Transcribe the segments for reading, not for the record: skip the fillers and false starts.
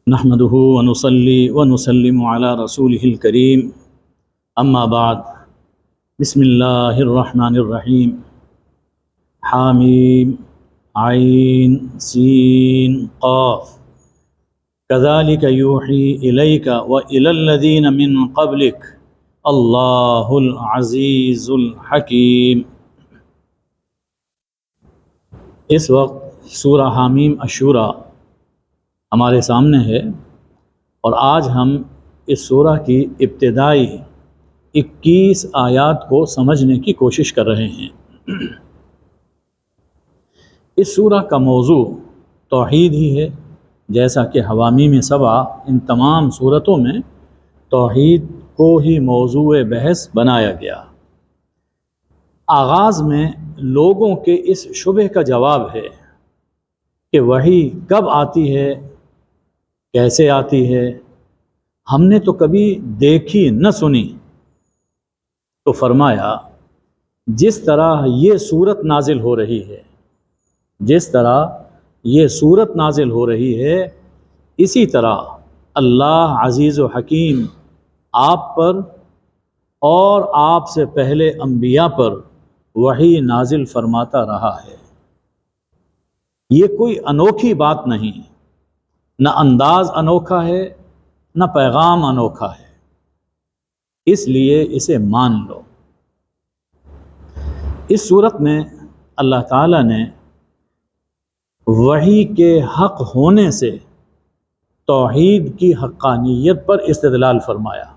نحمده ونصلي ونسلم على رسوله الكريم اما بعد بسم الله الرحمن الرحيم حامیم عین سین قاف كذلك يوحي إليك وإلى الذين من قبلك الله العزيز الحكيم۔ اس وقت سورہ حامیم الشورى ہمارے سامنے ہے اور آج ہم اس سورہ کی ابتدائی 21 آیات کو سمجھنے کی کوشش کر رہے ہیں۔ اس سورہ کا موضوع توحید ہی ہے، جیسا کہ حوامیم سبع ان تمام صورتوں میں توحید کو ہی موضوع بحث بنایا گیا۔ آغاز میں لوگوں کے اس شبہ کا جواب ہے کہ وحی کب آتی ہے، کیسے آتی ہے، ہم نے تو کبھی دیکھی نہ سنی۔ تو فرمایا جس طرح یہ سورت نازل ہو رہی ہے، جس طرح یہ سورت نازل ہو رہی ہے، اسی طرح اللہ عزیز و حکیم آپ پر اور آپ سے پہلے انبیاء پر وحی نازل فرماتا رہا ہے۔ یہ کوئی انوکھی بات نہیں، نہ انداز انوکھا ہے نہ پیغام انوکھا ہے، اس لیے اسے مان لو۔ اس صورت میں اللہ تعالیٰ نے وحی کے حق ہونے سے توحید کی حقانیت پر استدلال فرمایا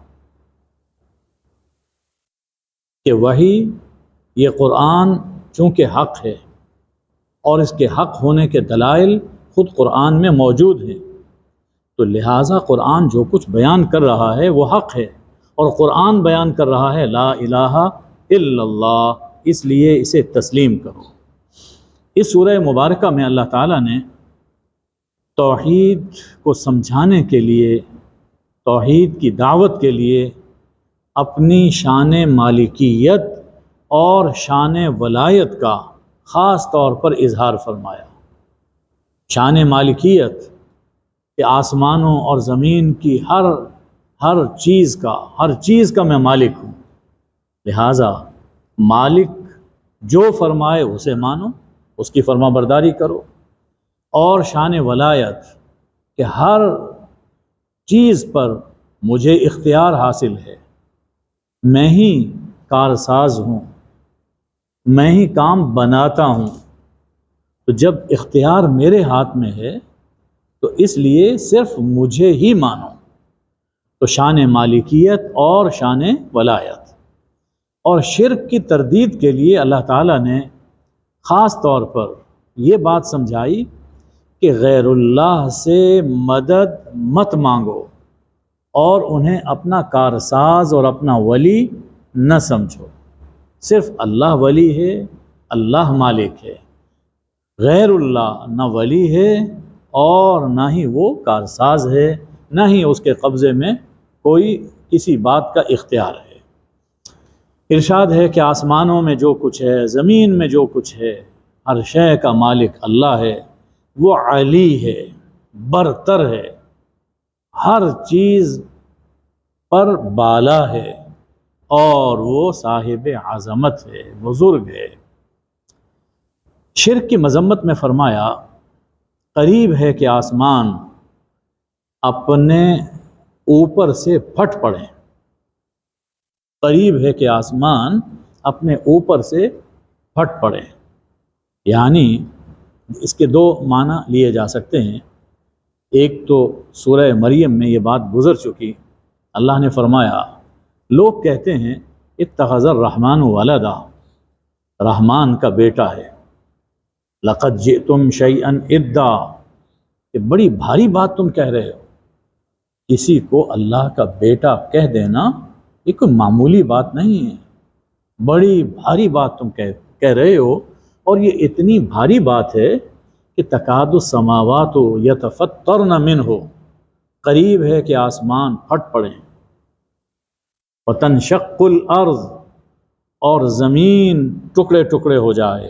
کہ وحی یہ قرآن چونکہ حق ہے اور اس کے حق ہونے کے دلائل خود قرآن میں موجود ہیں، تو لہٰذا قرآن جو کچھ بیان کر رہا ہے وہ حق ہے، اور قرآن بیان کر رہا ہے لا الہ الا اللہ، اس لیے اسے تسلیم کرو۔ اس سورہ مبارکہ میں اللہ تعالیٰ نے توحید کو سمجھانے کے لیے، توحید کی دعوت کے لیے اپنی شان مالکیت اور شان ولایت کا خاص طور پر اظہار فرمایا۔ شان مالکیت کہ آسمانوں اور زمین کی ہر چیز کا میں مالک ہوں، لہٰذا مالک جو فرمائے اسے مانو، اس کی فرما برداری کرو۔ اور شان ولایت کہ ہر چیز پر مجھے اختیار حاصل ہے، میں ہی کارساز ہوں، میں ہی کام بناتا ہوں، تو جب اختیار میرے ہاتھ میں ہے تو اس لیے صرف مجھے ہی مانو۔ تو شان مالکیت اور شان ولایت۔ اور شرک کی تردید کے لیے اللہ تعالیٰ نے خاص طور پر یہ بات سمجھائی کہ غیر اللہ سے مدد مت مانگو اور انہیں اپنا کارساز اور اپنا ولی نہ سمجھو، صرف اللہ ولی ہے، اللہ مالک ہے، غیر اللہ نہ ولی ہے اور نہ ہی وہ کارساز ہے، نہ ہی اس کے قبضے میں کوئی کسی بات کا اختیار ہے۔ ارشاد ہے کہ آسمانوں میں جو کچھ ہے، زمین میں جو کچھ ہے، ہر شے کا مالک اللہ ہے، وہ علی ہے، برتر ہے، ہر چیز پر بالا ہے، اور وہ صاحب عظمت ہے، بزرگ ہے۔ شرک کی مذمت میں فرمایا قریب ہے کہ آسمان اپنے اوپر سے پھٹ پڑیں، قریب ہے کہ آسمان اپنے اوپر سے پھٹ پڑیں، یعنی اس کے دو معنی لیے جا سکتے ہیں۔ ایک تو سورہ مریم میں یہ بات گزر چکی، اللہ نے فرمایا لوگ کہتے ہیں اتخذ الرحمن ولدا، رحمان کا بیٹا ہے، لقد جئتم شیئا ادا، کہ بڑی بھاری بات تم کہہ رہے ہو۔ کسی کو اللہ کا بیٹا کہہ دینا یہ کوئی معمولی بات نہیں ہے، بڑی بھاری بات تم کہہ رہے ہو، اور یہ اتنی بھاری بات ہے کہ تکاد السماوات یتفطرن منہ، قریب ہے کہ آسمان پھٹ پڑیں، وتنشق الارض، اور زمین ٹکڑے ٹکڑے ہو جائے،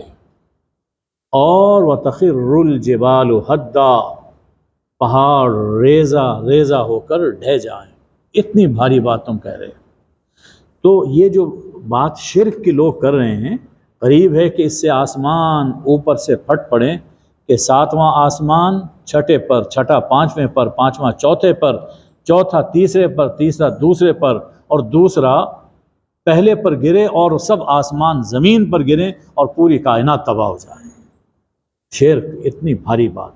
اور وتخر الجبال ہدا، پہاڑ ریزہ ریزہ ہو کر ڈھہ جائیں، اتنی بھاری بات تم کہہ رہے ہو۔ تو یہ جو بات شرک کے لوگ کر رہے ہیں، قریب ہے کہ اس سے آسمان اوپر سے پھٹ پڑیں کہ ساتواں آسمان چھٹے پر، چھٹا پانچویں پر، پانچواں چوتھے پر، چوتھا تیسرے پر، تیسرا دوسرے پر، اور دوسرا پہلے پر گرے، اور سب آسمان زمین پر گریں اور پوری کائنات تباہ ہو جائے۔ شرک اتنی بھاری بات۔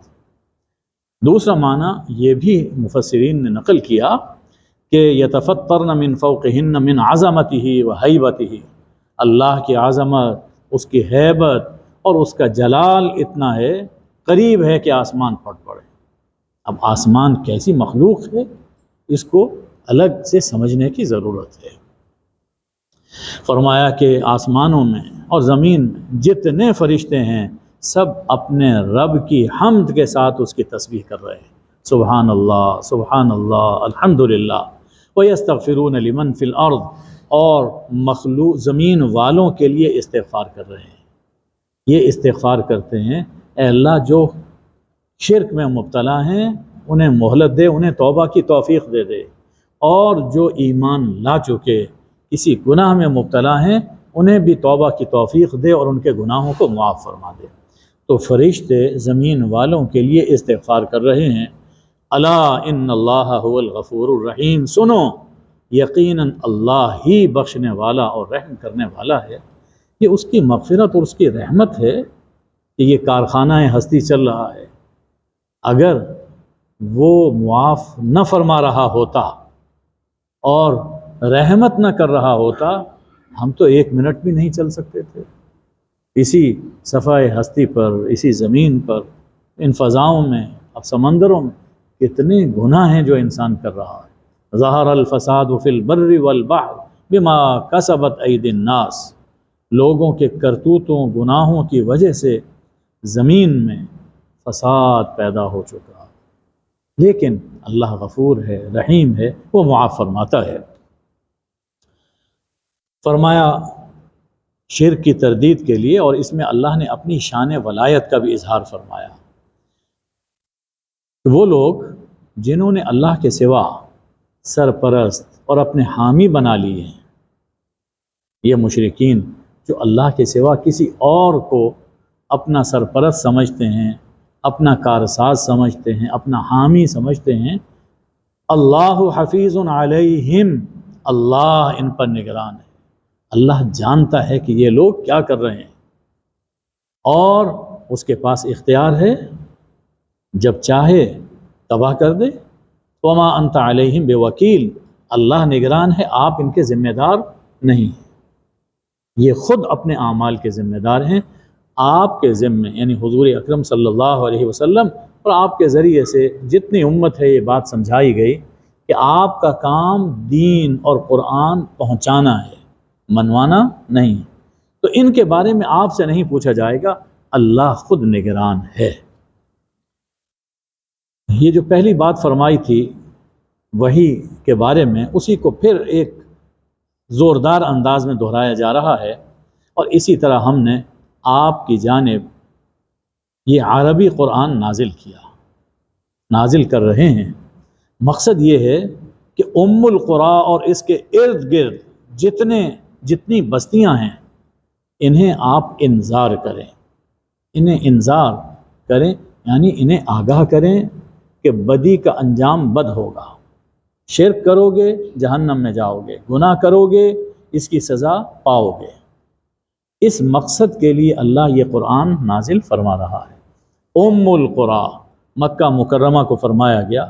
دوسرا معنی یہ بھی مفسرین نے نقل کیا کہ یتفطرن من فوقہن من عظمتہ و ہیبتہ، اللہ کی عظمت، اس کی ہیبت اور اس کا جلال اتنا ہے، قریب ہے کہ آسمان پھٹ پڑے۔ اب آسمان کیسی مخلوق ہے، اس کو الگ سے سمجھنے کی ضرورت ہے۔ فرمایا کہ آسمانوں میں اور زمین میں جتنے فرشتے ہیں سب اپنے رب کی حمد کے ساتھ اس کی تسبیح کر رہے ہیں، سبحان اللہ سبحان اللہ الحمدللہ، وَيَسْتَغْفِرُونَ لِمَنْ فِي الْأَرْضِ، اور مخلوق زمین والوں کے لیے استغفار کر رہے ہیں۔ یہ استغفار کرتے ہیں، اے اللہ جو شرک میں مبتلا ہیں انہیں مہلت دے، انہیں توبہ کی توفیق دے دے، اور جو ایمان لا چکے کسی گناہ میں مبتلا ہیں انہیں بھی توبہ کی توفیق دے اور ان کے گناہوں کو معاف فرما دے۔ تو فرشتے زمین والوں کے لیے استغفار کر رہے ہیں، الا ان اللہ هو الغفور الرحیم، سنو یقیناً اللہ ہی بخشنے والا اور رحم کرنے والا ہے۔ یہ اس کی مغفرت اور اس کی رحمت ہے کہ یہ کارخانہ ہستی چل رہا ہے۔ اگر وہ معاف نہ فرما رہا ہوتا اور رحمت نہ کر رہا ہوتا، ہم تو ایک منٹ بھی نہیں چل سکتے تھے اسی صفحہ ہستی پر، اسی زمین پر، ان فضاؤں میں، اب سمندروں میں کتنے گناہ ہیں جو انسان کر رہا ہے۔ ظہر الفساد فی البر والبحر بما کسبت ایدی الناس، لوگوں کے کرتوتوں گناہوں کی وجہ سے زمین میں فساد پیدا ہو چکا، لیکن اللہ غفور ہے، رحیم ہے، وہ معاف فرماتا ہے۔ فرمایا شرک کی تردید کے لیے، اور اس میں اللہ نے اپنی شان ولایت کا بھی اظہار فرمایا۔ وہ لوگ جنہوں نے اللہ کے سوا سرپرست اور اپنے حامی بنا لیے ہیں، یہ مشرکین جو اللہ کے سوا کسی اور کو اپنا سرپرست سمجھتے ہیں، اپنا کارساز سمجھتے ہیں، اپنا حامی سمجھتے ہیں، اللہ حفیظ علیہم، اللہ ان پر نگران ہے، اللہ جانتا ہے کہ یہ لوگ کیا کر رہے ہیں، اور اس کے پاس اختیار ہے، جب چاہے تباہ کر دے۔ وما انت علیہم بوکیل، اللہ نگران ہے، آپ ان کے ذمہ دار نہیں ہیں، یہ خود اپنے اعمال کے ذمہ دار ہیں۔ آپ کے ذمے یعنی حضور اکرم صلی اللہ علیہ وسلم اور آپ کے ذریعے سے جتنی امت ہے یہ بات سمجھائی گئی کہ آپ کا کام دین اور قرآن پہنچانا ہے، منوانا نہیں۔ تو ان کے بارے میں آپ سے نہیں پوچھا جائے گا، اللہ خود نگران ہے۔ یہ جو پہلی بات فرمائی تھی وحی کے بارے میں، اسی کو پھر ایک زوردار انداز میں دہرایا جا رہا ہے، اور اسی طرح ہم نے آپ کی جانب یہ عربی قرآن نازل کیا، نازل کر رہے ہیں۔ مقصد یہ ہے کہ ام القریٰ اور اس کے ارد گرد جتنی بستیاں ہیں انہیں آپ انذار کریں، انہیں انذار کریں یعنی انہیں آگاہ کریں کہ بدی کا انجام بد ہوگا، شرک کرو گے جہنم میں جاؤ گے، گناہ کرو گے اس کی سزا پاؤ گے۔ اس مقصد کے لیے اللہ یہ قرآن نازل فرما رہا ہے۔ ام القریٰ، مکہ مکرمہ کو فرمایا گیا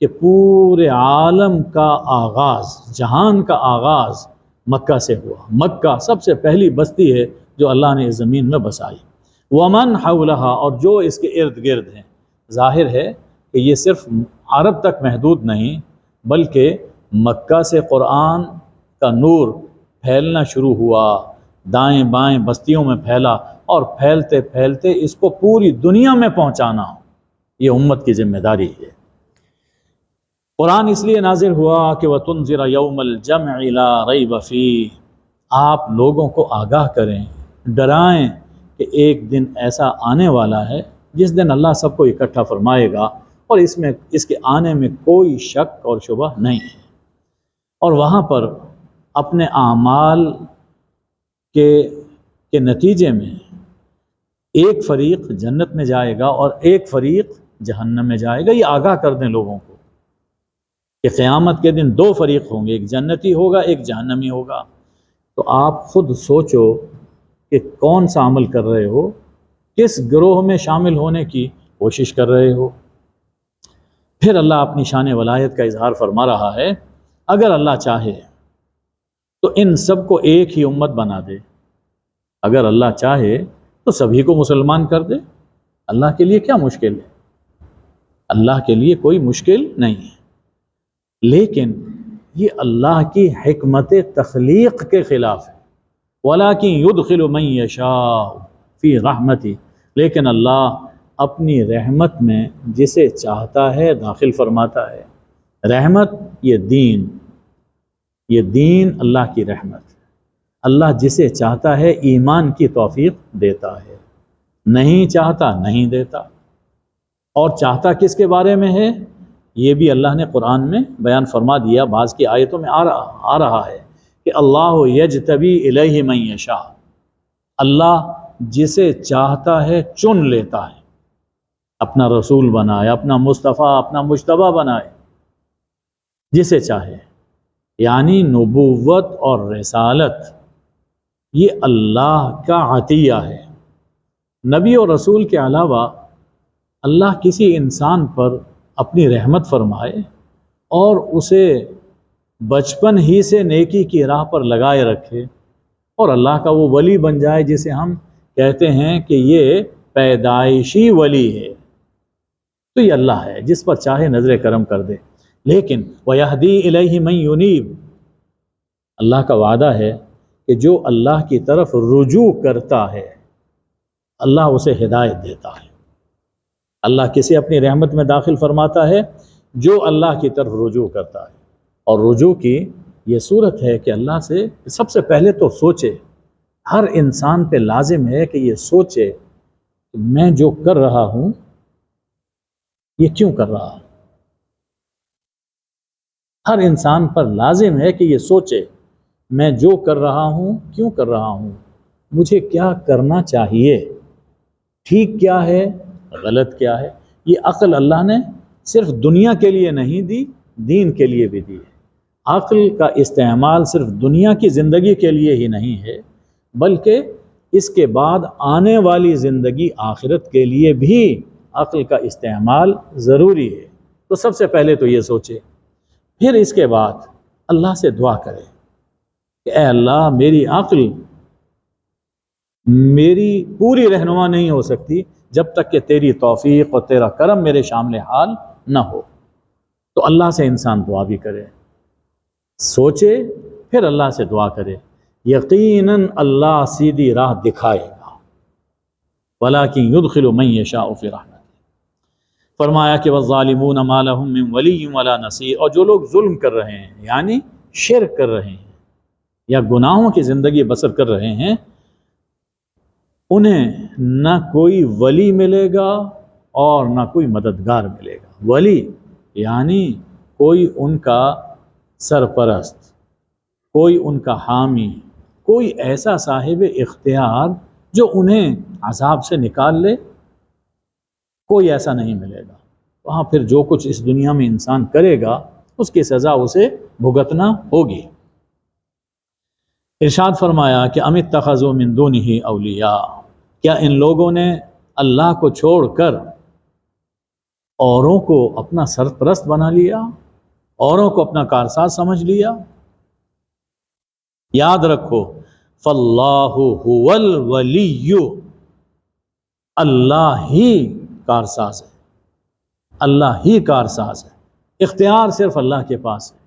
کہ پورے عالم کا آغاز، جہان کا آغاز مکہ سے ہوا۔ مکہ سب سے پہلی بستی ہے جو اللہ نے اس زمین میں بسائی۔ ومن حولہا، اور جو اس کے ارد گرد ہیں۔ ظاہر ہے کہ یہ صرف عرب تک محدود نہیں، بلکہ مکہ سے قرآن کا نور پھیلنا شروع ہوا، دائیں بائیں بستیوں میں پھیلا، اور پھیلتے پھیلتے اس کو پوری دنیا میں پہنچانا یہ امت کی ذمہ داری ہے۔ قرآن اس لیے نازل ہوا کہ وَتُنذِرَ يَوْمَ الْجَمْعِ لَا رَيْبَ فِيهِ، آپ لوگوں کو آگاہ کریں، ڈرائیں کہ ایک دن ایسا آنے والا ہے جس دن اللہ سب کو اکٹھا فرمائے گا، اور اس کے آنے میں کوئی شک اور شبہ نہیں ہے۔ اور وہاں پر اپنے اعمال کے نتیجے میں ایک فریق جنت میں جائے گا اور ایک فریق جہنم میں جائے گا۔ یہ آگاہ کر دیں لوگوں کو کہ قیامت کے دن دو فریق ہوں گے، ایک جنتی ہوگا ایک جہنمی ہوگا۔ تو آپ خود سوچو کہ کون سا عمل کر رہے ہو، کس گروہ میں شامل ہونے کی کوشش کر رہے ہو۔ پھر اللہ اپنی شان ولایت کا اظہار فرما رہا ہے، اگر اللہ چاہے تو ان سب کو ایک ہی امت بنا دے، اگر اللہ چاہے تو سبھی کو مسلمان کر دے۔ اللہ کے لیے کیا مشکل ہے؟ اللہ کے لیے کوئی مشکل نہیں ہے، لیکن یہ اللہ کی حکمت تخلیق کے خلاف ہے۔ وَلَٰكِن يُدْخِلُ مَن يَشَاءُ فِي رَحْمَتِهِ، لیکن اللہ اپنی رحمت میں جسے چاہتا ہے داخل فرماتا ہے۔ رحمت یہ دین اللہ کی رحمت، اللہ جسے چاہتا ہے ایمان کی توفیق دیتا ہے، نہیں چاہتا نہیں دیتا۔ اور چاہتا کس کے بارے میں ہے یہ بھی اللہ نے قرآن میں بیان فرما دیا، بعض کی آیتوں میں آ رہا ہے کہ اللہ یجتبی الیہ من یشاء، اللہ جسے چاہتا ہے چن لیتا ہے، اپنا رسول بنائے، اپنا مصطفیٰ، اپنا مجتبی بنائے، جسے چاہے۔ یعنی نبوت اور رسالت یہ اللہ کا عطیہ ہے۔ نبی اور رسول کے علاوہ اللہ کسی انسان پر اپنی رحمت فرمائے اور اسے بچپن ہی سے نیکی کی راہ پر لگائے رکھے اور اللہ کا وہ ولی بن جائے جسے ہم کہتے ہیں کہ یہ پیدائشی ولی ہے، تو یہ اللہ ہے جس پر چاہے نظر کرم کر دے۔ لیکن وَيَهْدِي إِلَيْهِ مَن يُنِيبُ، اللہ کا وعدہ ہے کہ جو اللہ کی طرف رجوع کرتا ہے اللہ اسے ہدایت دیتا ہے۔ اللہ کسے اپنی رحمت میں داخل فرماتا ہے؟ جو اللہ کی طرف رجوع کرتا ہے۔ اور رجوع کی یہ صورت ہے کہ اللہ سے سب سے پہلے تو سوچے، ہر انسان پہ لازم ہے کہ یہ سوچے کہ میں جو کر رہا ہوں یہ کیوں کر رہا ہوں۔ ہر انسان پر لازم ہے کہ یہ سوچے میں جو کر رہا ہوں کیوں کر رہا ہوں، مجھے کیا کرنا چاہیے، ٹھیک کیا ہے غلط کیا ہے۔ یہ عقل اللہ نے صرف دنیا کے لیے نہیں دی، دین کے لیے بھی دی ہے۔ عقل کا استعمال صرف دنیا کی زندگی کے لیے ہی نہیں ہے، بلکہ اس کے بعد آنے والی زندگی آخرت کے لیے بھی عقل کا استعمال ضروری ہے۔ تو سب سے پہلے تو یہ سوچے، پھر اس کے بعد اللہ سے دعا کرے کہ اے اللہ میری عقل میری پوری رہنما نہیں ہو سکتی جب تک کہ تیری توفیق اور تیرا کرم میرے شامل حال نہ ہو۔ تو اللہ سے انسان دعا بھی کرے، سوچے پھر اللہ سے دعا کرے، یقیناً اللہ سیدھی راہ دکھائے گا۔ وَلَٰكِن يُدْخِلُ مَن يَشَاءُ فِي رَحْمَتِهِ، فرمایا کہ وَالظَّالِمُونَ مَا لَهُم مِّن وَلِيٍّ وَلَا نَصِيرٍ، اور جو لوگ ظلم کر رہے ہیں یعنی شرک کر رہے ہیں یا گناہوں کی زندگی بسر کر رہے ہیں، انہیں نہ کوئی ولی ملے گا اور نہ کوئی مددگار ملے گا۔ ولی یعنی کوئی ان کا سرپرست، کوئی ان کا حامی، کوئی ایسا صاحب اختیار جو انہیں عذاب سے نکال لے، کوئی ایسا نہیں ملے گا۔ وہاں پھر جو کچھ اس دنیا میں انسان کرے گا اس کی سزا اسے بھگتنا ہوگی۔ ارشاد فرمایا کہ ام اتخذوا من دونہ اولیاء، کیا ان لوگوں نے اللہ کو چھوڑ کر اوروں کو اپنا سرپرست بنا لیا، اوروں کو اپنا کارساز سمجھ لیا؟ یاد رکھو فاللہ هو الولی، اللہ ہی کارساز ہے، اللہ ہی کارساز ہے، اختیار صرف اللہ کے پاس ہے،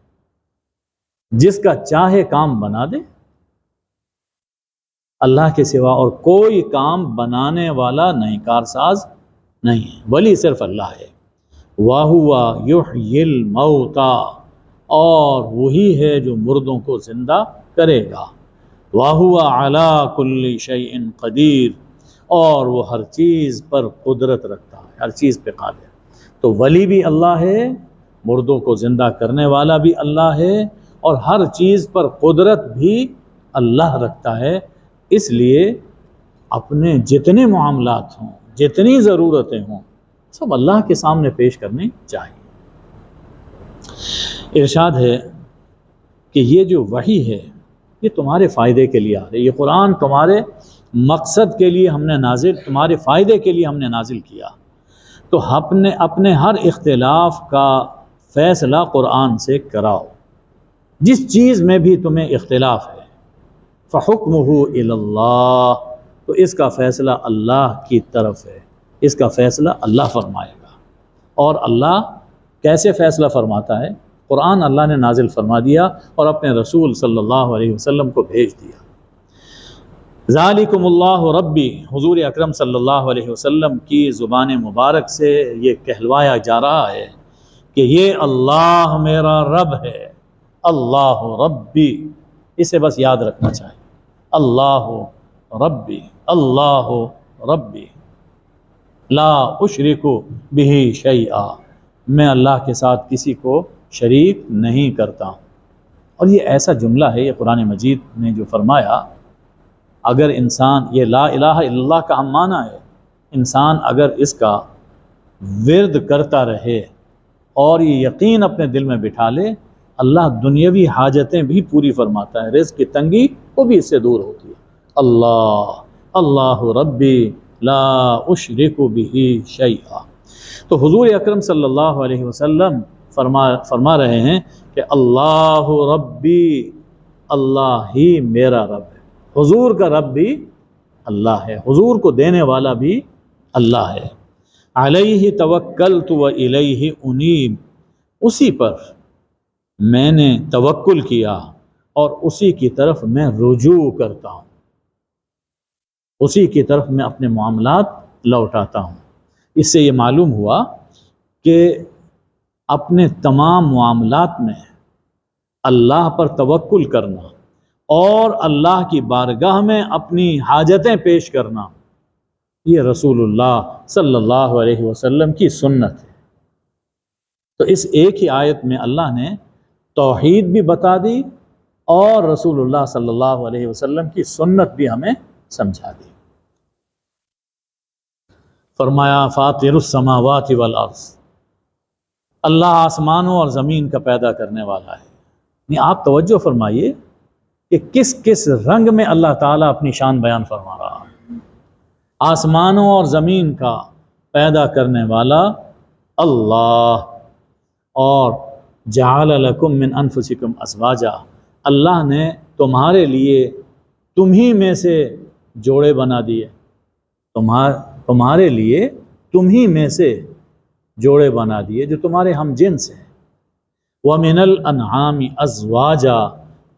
جس کا چاہے کام بنا دے۔ اللہ کے سوا اور کوئی کام بنانے والا نہیں، کارساز نہیں ہے، ولی صرف اللہ ہے۔ وَهُوَ يُحْيِي الْمَوْتَى، اور وہی ہے جو مردوں کو زندہ کرے گا۔ وَهُوَ عَلَى كُلِّ شَيْءٍ قَدِيرٌ، اور وہ ہر چیز پر قدرت رکھتا ہے، ہر چیز پہ قادر۔ تو ولی بھی اللہ ہے، مردوں کو زندہ کرنے والا بھی اللہ ہے، اور ہر چیز پر قدرت بھی اللہ رکھتا ہے۔ اس لیے اپنے جتنے معاملات ہوں، جتنی ضرورتیں ہوں، سب اللہ کے سامنے پیش کرنی چاہیے۔ ارشاد ہے کہ یہ جو وحی ہے یہ تمہارے فائدے کے لیے آ رہی ہے، یہ قرآن تمہارے مقصد کے لیے ہم نے نازل، تمہارے فائدے کے لیے ہم نے نازل کیا۔ تو اپنے ہر اختلاف کا فیصلہ قرآن سے کراؤ، جس چیز میں بھی تمہیں اختلاف ہے، فحکمہ الی اللہ، تو اس کا فیصلہ اللہ کی طرف ہے، اس کا فیصلہ اللہ فرمائے گا۔ اور اللہ کیسے فیصلہ فرماتا ہے؟ قرآن اللہ نے نازل فرما دیا اور اپنے رسول صلی اللہ علیہ وسلم کو بھیج دیا۔ ذالکم اللہ ربی، حضور اکرم صلی اللہ علیہ وسلم کی زبان مبارک سے یہ کہلوایا جا رہا ہے کہ یہ اللہ میرا رب ہے، اللہ ربی، اسے بس یاد رکھنا چاہیے، اللہ ربی، اللہ ربی، لا اشرک بہ شیئا، میں اللہ کے ساتھ کسی کو شریک نہیں کرتا ہوں۔ اور یہ ایسا جملہ ہے، یہ قرآن مجید نے جو فرمایا، اگر انسان، یہ لا الہ الا اللہ کا ہم معنی ہے، انسان اگر اس کا ورد کرتا رہے اور یہ یقین اپنے دل میں بٹھا لے، اللہ دنیاوی حاجتیں بھی پوری فرماتا ہے، رزق کی تنگی وہ بھی اس سے دور ہوتی ہے۔ اللہ، اللہ ربی لا اشرک بہ شیئا۔ تو حضور اکرم صلی اللہ علیہ وسلم فرما رہے ہیں کہ اللہ ربی، اللہ ہی میرا رب ہے۔ حضور کا رب بھی اللہ ہے، حضور کو دینے والا بھی اللہ ہے۔ علیہ توکلت و الیہ انیب، اسی پر میں نے توکل کیا اور اسی کی طرف میں رجوع کرتا ہوں، اسی کی طرف میں اپنے معاملات لوٹاتا ہوں۔ اس سے یہ معلوم ہوا کہ اپنے تمام معاملات میں اللہ پر توکل کرنا اور اللہ کی بارگاہ میں اپنی حاجتیں پیش کرنا، یہ رسول اللہ صلی اللہ علیہ وسلم کی سنت ہے۔ تو اس ایک ہی آیت میں اللہ نے توحید بھی بتا دی اور رسول اللہ صلی اللہ علیہ وسلم کی سنت بھی ہمیں سمجھا دی۔ فرمایا فاطر السماوات والارض، اللہ آسمانوں اور زمین کا پیدا کرنے والا ہے۔ یعنی آپ توجہ فرمائیے کہ کس کس رنگ میں اللہ تعالیٰ اپنی شان بیان فرما رہا ہے۔ آسمانوں اور زمین کا پیدا کرنے والا اللہ، اور جعل لکم من انفسکم ازواجا، اللہ نے تمہارے لیے تمہیں میں سے جوڑے بنا دیے، تمہارے لیے تمہیں میں سے جوڑے بنا دیے جو تمہارے ہم جنس ہیں۔ وَمِنَ الْأَنْعَامِ أَزْوَاجًا،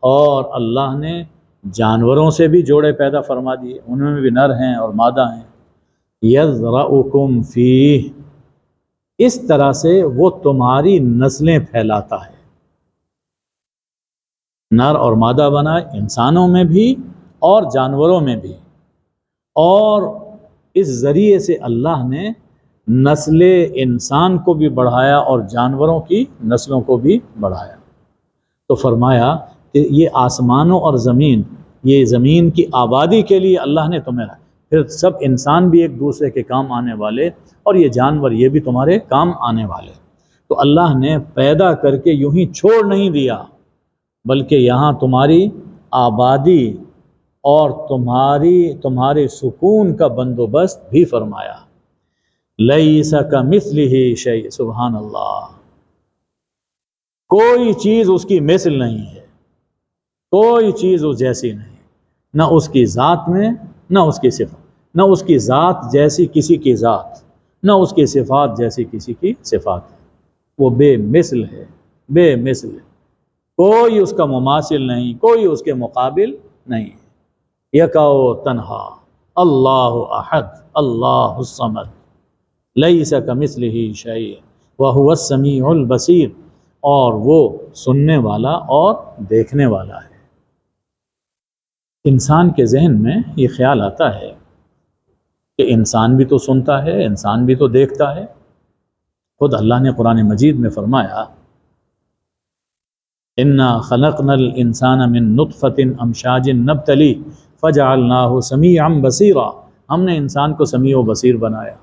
اور اللہ نے جانوروں سے بھی جوڑے پیدا فرما دیے، ان میں بھی نر ہیں اور مادہ ہیں۔ يَذْرَؤُكُمْ فِيهِ، اس طرح سے وہ تمہاری نسلیں پھیلاتا ہے، نر اور مادہ بنائے انسانوں میں بھی اور جانوروں میں بھی، اور اس ذریعے سے اللہ نے نسل انسان کو بھی بڑھایا اور جانوروں کی نسلوں کو بھی بڑھایا۔ تو فرمایا کہ یہ آسمانوں اور زمین، یہ زمین کی آبادی کے لیے اللہ نے تمہیں رکھا، پھر سب انسان بھی ایک دوسرے کے کام آنے والے، اور یہ جانور یہ بھی تمہارے کام آنے والے۔ تو اللہ نے پیدا کر کے یوں ہی چھوڑ نہیں دیا، بلکہ یہاں تمہاری آبادی اور تمہارے سکون کا بندوبست بھی فرمایا۔ لیس کمثلہ شیء، سبحان اللہ، کوئی چیز اس کی مثل نہیں ہے، کوئی چیز اس جیسی نہیں، نہ اس کی ذات میں نہ اس کی صفات، نہ اس کی ذات جیسی کسی کی ذات، نہ اس کی صفات جیسی کسی کی صفات ہے۔ وہ بے مثل ہے، بے مثل ہے، کوئی اس کا مماثل نہیں، کوئی اس کے مقابل نہیں۔ یکاؤ تنہا، اللہ احد، اللہ الصمد، لیس کمثلہ شیء وہو السمیع البصیر، اور وہ سننے والا اور دیکھنے والا ہے۔ انسان کے ذہن میں یہ خیال آتا ہے کہ انسان بھی تو سنتا ہے، انسان بھی تو دیکھتا ہے، خود اللہ نے قرآن مجید میں فرمایا انا خلقنا الانسان من نطفۃ امشاج نبتلی فجعلناہ سمیعا بصیرا، ہم نے انسان کو سمیع و بصیر بنایا۔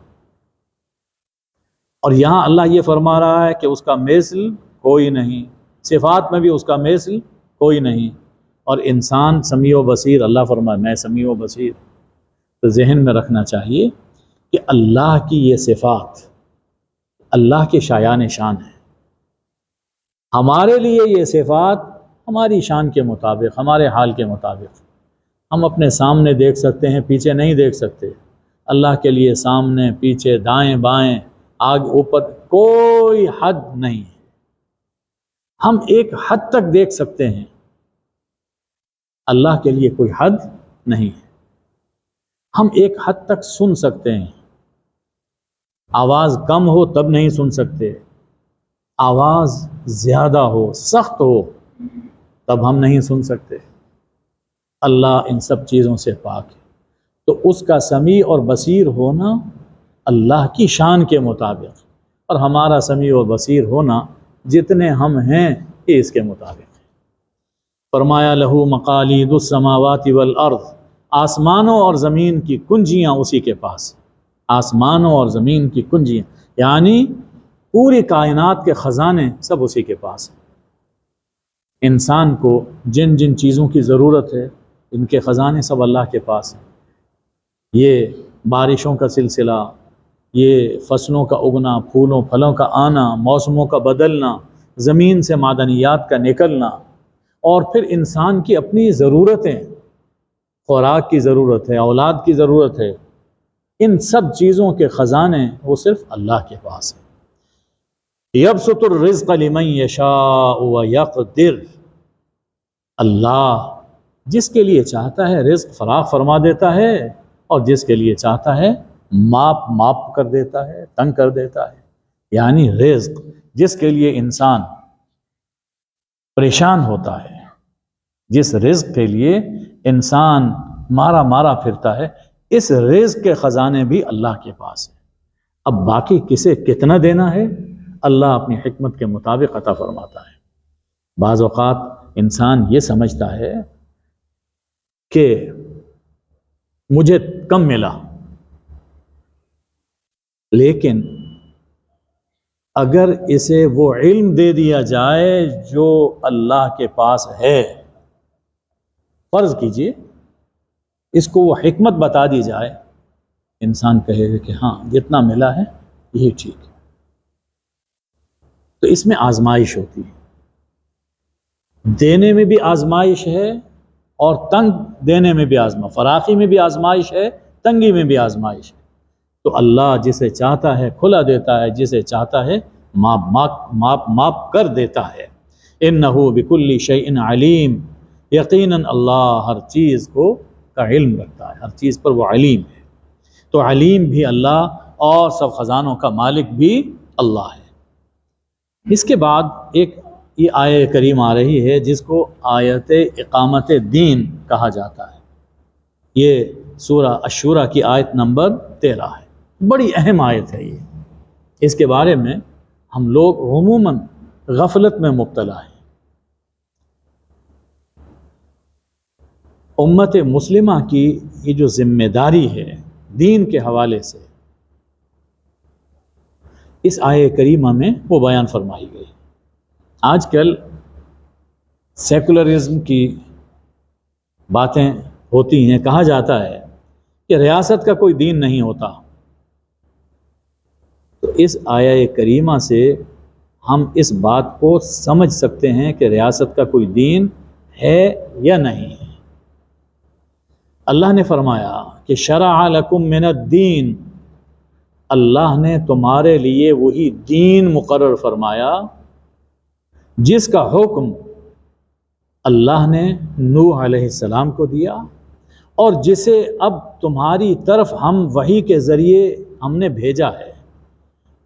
اور یہاں اللہ یہ فرما رہا ہے کہ اس کا مثل کوئی نہیں، صفات میں بھی اس کا مثل کوئی نہیں، اور انسان سمیع و بصیر، اللہ فرمائے میں سمیع و بصیر۔ تو ذہن میں رکھنا چاہیے کہ اللہ کی یہ صفات اللہ کے شایان شان ہے، ہمارے لیے یہ صفات ہماری شان کے مطابق، ہمارے حال کے مطابق، ہم اپنے سامنے دیکھ سکتے ہیں، پیچھے نہیں دیکھ سکتے۔ اللہ کے لیے سامنے، پیچھے، دائیں بائیں، آگے اوپر کوئی حد نہیں ہے۔ ہم ایک حد تک دیکھ سکتے ہیں، اللہ کے لیے کوئی حد نہیں ہے۔ ہم ایک حد تک سن سکتے ہیں، آواز کم ہو تب نہیں سن سکتے، آواز زیادہ ہو، سخت ہو تب ہم نہیں سن سکتے۔ اللہ ان سب چیزوں سے پاک ہے، تو اس کا سمیع اور بصیر ہونا اللہ کی شان کے مطابق، اور ہمارا سمیع و بصیر ہونا جتنے ہم ہیں یہ اس کے مطابق ہے۔ فرمایا لہو مقالید السماوات والارض، آسمانوں اور زمین کی کنجیاں اسی کے پاس، آسمانوں اور زمین کی کنجیاں یعنی پوری کائنات کے خزانے سب اسی کے پاس ہیں۔ انسان کو جن جن چیزوں کی ضرورت ہے ان کے خزانے سب اللہ کے پاس ہیں۔ یہ بارشوں کا سلسلہ، یہ فصلوں کا اگنا، پھولوں پھلوں کا آنا، موسموں کا بدلنا، زمین سے معدنیات کا نکلنا، اور پھر انسان کی اپنی ضرورتیں، خوراک کی ضرورت ہے، اولاد کی ضرورت ہے، ان سب چیزوں کے خزانے وہ صرف اللہ کے پاس ہیں۔ یبسط الرزق لمن یشاء ویقدر، اللہ جس کے لیے چاہتا ہے رزق فراخ فرما دیتا ہے، اور جس کے لیے چاہتا ہے ماپ کر دیتا ہے، تنگ کر دیتا ہے۔ یعنی رزق جس کے لیے انسان پریشان ہوتا ہے، جس رزق کے لیے انسان مارا پھرتا ہے، اس رزق کے خزانے بھی اللہ کے پاس ہیں۔ اب باقی کسے کتنا دینا ہے اللہ اپنی حکمت کے مطابق عطا فرماتا ہے۔ بعض اوقات انسان یہ سمجھتا ہے کہ مجھے کم ملا، لیکن اگر اسے وہ علم دے دیا جائے جو اللہ کے پاس ہے، فرض کیجئے اس کو وہ حکمت بتا دی جائے، انسان کہے گا کہ ہاں جتنا ملا ہے یہی ٹھیک ہے۔ تو اس میں آزمائش ہوتی ہے، دینے میں بھی آزمائش ہے اور تنگ دینے میں بھی فراخی میں بھی آزمائش ہے، تنگی میں بھی آزمائش ہے۔ تو اللہ جسے چاہتا ہے کھلا دیتا ہے، جسے چاہتا ہے ماپ کر دیتا ہے۔ انہ بکل شیء علیم، یقیناً اللہ ہر چیز کا علم رکھتا ہے، ہر چیز پر وہ علیم ہے۔ تو علیم بھی اللہ اور سب خزانوں کا مالک بھی اللہ ہے۔ اس کے بعد ایک یہ آیہ کریم آ رہی ہے جس کو آیت اقامت دین کہا جاتا ہے۔ یہ سورہ الشورى کی آیت نمبر 13 ہے، بڑی اہم آیت ہے یہ۔ اس کے بارے میں ہم لوگ عموماً غفلت میں مبتلا ہیں۔ امت مسلمہ کی یہ جو ذمہ داری ہے دین کے حوالے سے، اس آیہ کریمہ میں وہ بیان فرمائی گئی۔ آج کل سیکولرزم کی باتیں ہوتی ہیں، کہا جاتا ہے کہ ریاست کا کوئی دین نہیں ہوتا۔ تو اس آیہ کریمہ سے ہم اس بات کو سمجھ سکتے ہیں کہ ریاست کا کوئی دین ہے یا نہیں ہے۔ اللہ نے فرمایا کہ شرع لکم من الدین، اللہ نے تمہارے لیے وہی دین مقرر فرمایا جس کا حکم اللہ نے نوح علیہ السلام کو دیا، اور جسے اب تمہاری طرف ہم وحی کے ذریعے ہم نے بھیجا ہے،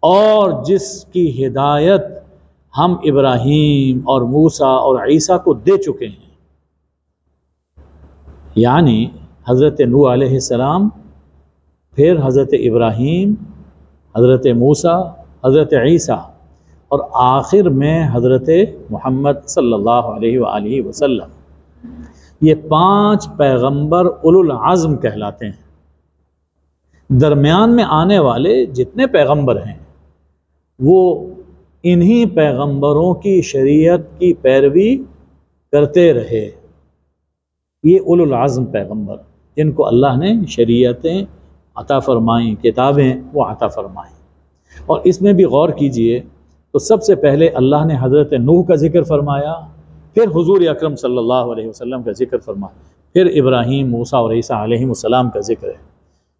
اور جس کی ہدایت ہم ابراہیم اور موسیٰ اور عیسیٰ کو دے چکے ہیں۔ یعنی حضرت نوح علیہ السلام، پھر حضرت ابراہیم، حضرت موسیٰ حضرت عیسیٰ اور آخر میں حضرت محمد صلی اللہ علیہ وآلہ وسلم، یہ 5 پیغمبر اولو العزم کہلاتے ہیں۔ درمیان میں آنے والے جتنے پیغمبر ہیں وہ انہی پیغمبروں کی شریعت کی پیروی کرتے رہے۔ یہ اولو العزم پیغمبر جن کو اللہ نے شریعتیں عطا فرمائیں، کتابیں وہ عطا فرمائیں۔ اور اس میں بھی غور کیجئے تو سب سے پہلے اللہ نے حضرت نوح کا ذکر فرمایا، پھر حضور اکرم صلی اللہ علیہ وسلم کا ذکر فرمایا، پھر ابراہیم، موسیٰ اور عیسیٰ علیہ السلام کا ذکر ہے۔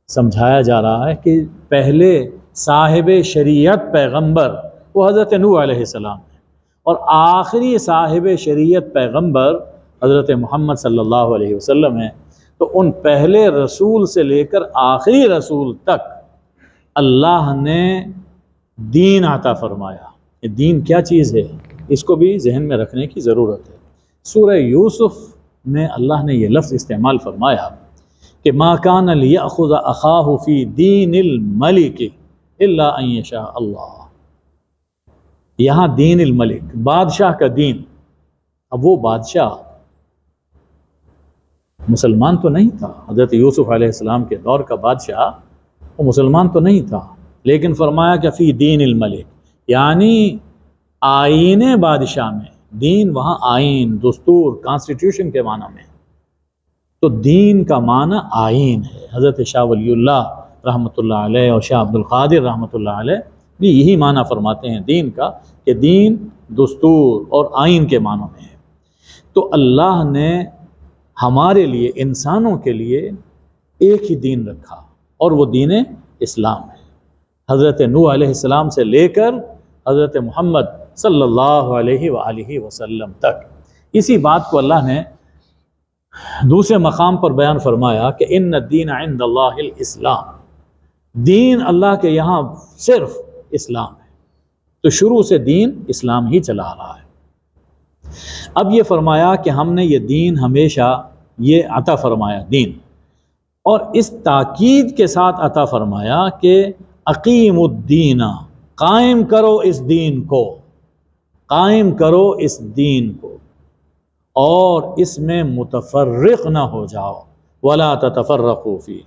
سمجھایا جا رہا ہے کہ پہلے صاحب شریعت پیغمبر وہ حضرت نوح علیہ السلام ہے، اور آخری صاحب شریعت پیغمبر حضرت محمد صلی اللہ علیہ وسلم ہیں۔ تو ان پہلے رسول سے لے کر آخری رسول تک اللہ نے دین عطا فرمایا۔ یہ دین کیا چیز ہے اس کو بھی ذہن میں رکھنے کی ضرورت ہے۔ سورہ یوسف میں اللہ نے یہ لفظ استعمال فرمایا کہ ما کان لیأخذ اخاہ فی دین الملک الا ان یشاء اللہ۔ یہاں دین الملک، بادشاہ کا دین۔ اب وہ بادشاہ مسلمان تو نہیں تھا، حضرت یوسف علیہ السلام کے دور کا بادشاہ وہ مسلمان تو نہیں تھا، لیکن فرمایا کہ فی دین الملک، یعنی آئین بادشاہ میں۔ دین وہاں آئین، دستور، کانسٹیٹیوشن کے معنی میں، تو دین کا معنی آئین ہے۔ حضرت شاہ ولی اللہ رحمۃ اللہ علیہ اور شاہ عبد القادر رحمۃ اللہ علیہ بھی یہی معنی فرماتے ہیں دین کا، کہ دین دستور اور آئین کے معنوں میں ہے۔ تو اللہ نے ہمارے لیے، انسانوں کے لیے ایک ہی دین رکھا، اور وہ دین اسلام ہے، حضرت نوح علیہ السلام سے لے کر حضرت محمد صلی اللہ علیہ وآلہ وسلم تک۔ اسی بات کو اللہ نے دوسرے مقام پر بیان فرمایا کہ ان الدین عند اللہ الاسلام، دین اللہ کے یہاں صرف اسلام ہے۔ تو شروع سے دین اسلام ہی چلا آ رہا ہے۔ اب یہ فرمایا کہ ہم نے یہ دین ہمیشہ یہ عطا فرمایا دین، اور اس تاکید کے ساتھ عطا فرمایا کہ اقیم الدین، قائم کرو اس دین کو، قائم کرو اس دین کو، اور اس میں متفرق نہ ہو جاؤ، ولا تتفرقوا فی،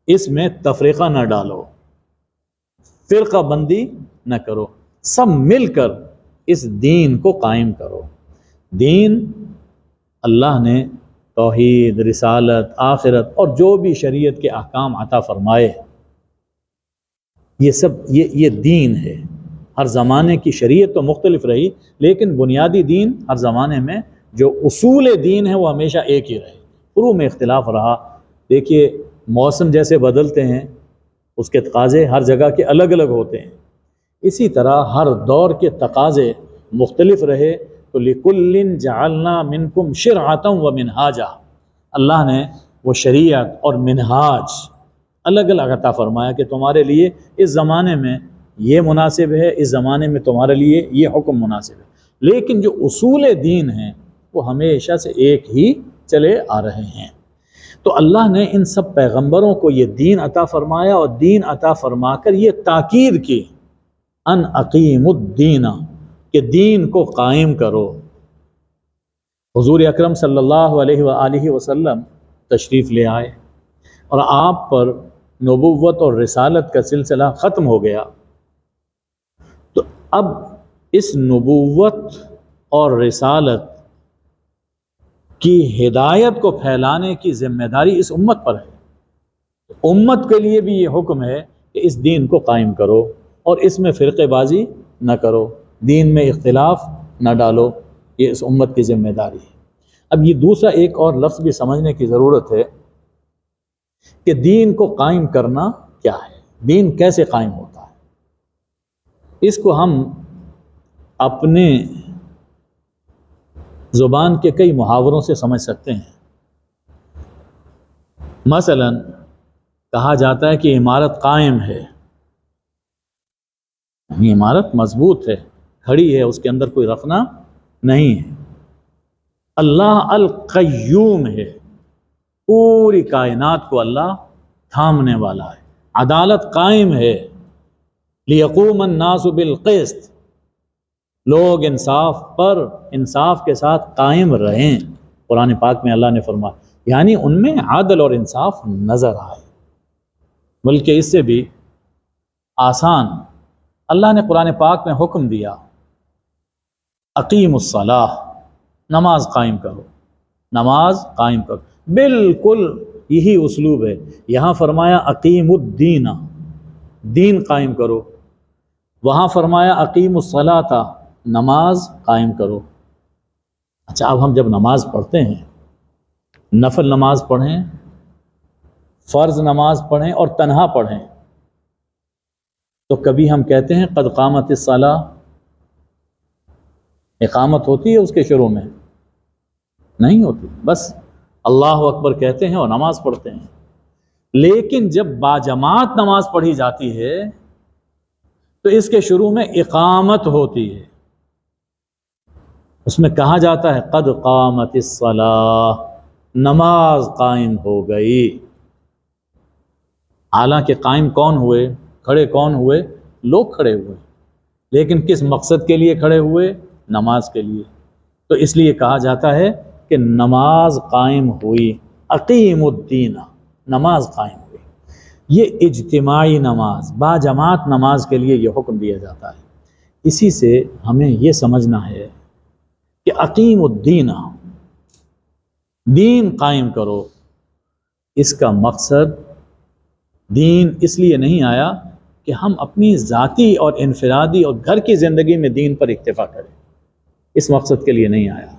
اس میں تفریقہ نہ ڈالو، فرقہ بندی نہ کرو، سب مل کر اس دین کو قائم کرو۔ دین اللہ نے توحید، رسالت، آخرت اور جو بھی شریعت کے احکام عطا فرمائے، یہ سب یہ دین ہے۔ ہر زمانے کی شریعت تو مختلف رہی، لیکن بنیادی دین ہر زمانے میں جو اصول دین ہے وہ ہمیشہ ایک ہی رہے۔ فروع میں اختلاف رہا۔ دیکھیے موسم جیسے بدلتے ہیں، اس کے تقاضے ہر جگہ کے الگ الگ ہوتے ہیں، اسی طرح ہر دور کے تقاضے مختلف رہے۔ تو لِكُلٍّ جَعَلْنَا مِنْكُمْ شِرْعَةً وَمِنْهَاجًا، اللہ نے وہ شریعت اور منہاج الگ الگ عطا فرمایا کہ تمہارے لیے اس زمانے میں یہ مناسب ہے، اس زمانے میں تمہارے لیے یہ حکم مناسب ہے، لیکن جو اصول دین ہیں وہ ہمیشہ سے ایک ہی چلے آ رہے ہیں۔ تو اللہ نے ان سب پیغمبروں کو یہ دین عطا فرمایا، اور دین عطا فرما کر یہ تاکید کی ان اقیم الدین، کہ دین کو قائم کرو۔ حضور اکرم صلی اللہ علیہ وآلہ وسلم تشریف لے آئے، اور آپ پر نبوت اور رسالت کا سلسلہ ختم ہو گیا۔ تو اب اس نبوت اور رسالت کی ہدایت کو پھیلانے کی ذمہ داری اس امت پر ہے۔ امت کے لیے بھی یہ حکم ہے کہ اس دین کو قائم کرو، اور اس میں فرقے بازی نہ کرو، دین میں اختلاف نہ ڈالو، یہ اس امت کی ذمہ داری ہے۔ اب یہ دوسرا ایک اور لفظ بھی سمجھنے کی ضرورت ہے کہ دین کو قائم کرنا کیا ہے، دین کیسے قائم ہوتا ہے۔ اس کو ہم اپنے زبان کے کئی محاوروں سے سمجھ سکتے ہیں۔ مثلا کہا جاتا ہے کہ عمارت قائم ہے، یعنی عمارت مضبوط ہے، کھڑی ہے، اس کے اندر کوئی رخنا نہیں ہے۔ اللہ القیوم ہے، پوری کائنات کو اللہ تھامنے والا ہے۔ عدالت قائم ہے، لیقوم الناس بالقسط، لوگ انصاف کے ساتھ قائم رہیں۔ قرآن پاک میں اللہ نے فرمایا، یعنی ان میں عدل اور انصاف نظر آئے۔ بلکہ اس سے بھی آسان اللہ نے قرآن پاک میں حکم دیا، اقیم الصلاۃ، نماز قائم کرو، نماز قائم کرو۔ بالکل یہی اسلوب ہے، یہاں فرمایا اقیم الدین، دین قائم کرو، وہاں فرمایا اقیم الصلاۃ، نماز قائم کرو۔ اچھا، اب ہم جب نماز پڑھتے ہیں، نفل نماز پڑھیں، فرض نماز پڑھیں اور تنہا پڑھیں، تو کبھی ہم کہتے ہیں قد قامت الصلاۃ، اقامت ہوتی ہے اس کے شروع میں؟ نہیں ہوتی، بس اللہ اکبر کہتے ہیں اور نماز پڑھتے ہیں۔ لیکن جب باجماعت نماز پڑھی جاتی ہے تو اس کے شروع میں اقامت ہوتی ہے، اس میں کہا جاتا ہے قد قامت الصلاۃ، نماز قائم ہو گئی۔ حالانکہ قائم کون ہوئے، کھڑے کون ہوئے؟ لوگ کھڑے ہوئے، لیکن کس مقصد کے لیے کھڑے ہوئے؟ نماز کے لیے۔ تو اس لیے کہا جاتا ہے کہ نماز قائم ہوئی، اقیم الدین، نماز قائم ہوئی۔ یہ اجتماعی نماز، باجماعت نماز کے لیے یہ حکم دیا جاتا ہے۔ اسی سے ہمیں یہ سمجھنا ہے کہ اقیم الدین، دین قائم کرو، اس کا مقصد دین اس لیے نہیں آیا کہ ہم اپنی ذاتی اور انفرادی اور گھر کی زندگی میں دین پر اکتفا کریں، اس مقصد کے لیے نہیں آیا،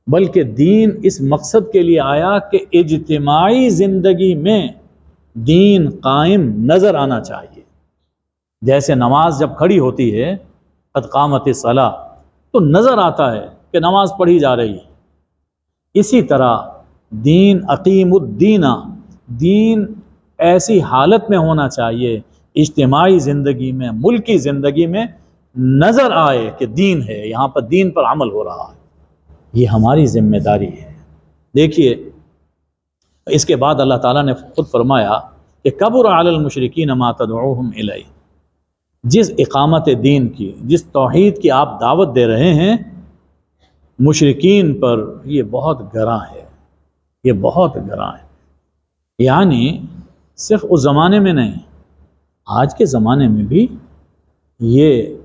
بلکہ دین اس مقصد کے لیے آیا کہ اجتماعی زندگی میں دین قائم نظر آنا چاہیے۔ جیسے نماز جب کھڑی ہوتی ہے، قد قامت الصلاۃ، تو نظر آتا ہے کہ نماز پڑھی جا رہی ہے۔ اسی طرح دین اقیم الدین، دین ایسی حالت میں ہونا چاہیے، اجتماعی زندگی میں، ملکی زندگی میں نظر آئے کہ دین ہے، یہاں پر دین پر عمل ہو رہا ہے۔ یہ ہماری ذمہ داری ہے۔ دیکھیے، اس کے بعد اللہ تعالیٰ نے خود فرمایا کہ کبر علی المشرکین ما تدعوہم الیہ، جس اقامت دین کی، جس توحید کی آپ دعوت دے رہے ہیں، مشرکین پر یہ بہت گراں ہے، یہ بہت گراں ہے۔ یعنی صرف اس زمانے میں نہیں، آج کے زمانے میں بھی یہ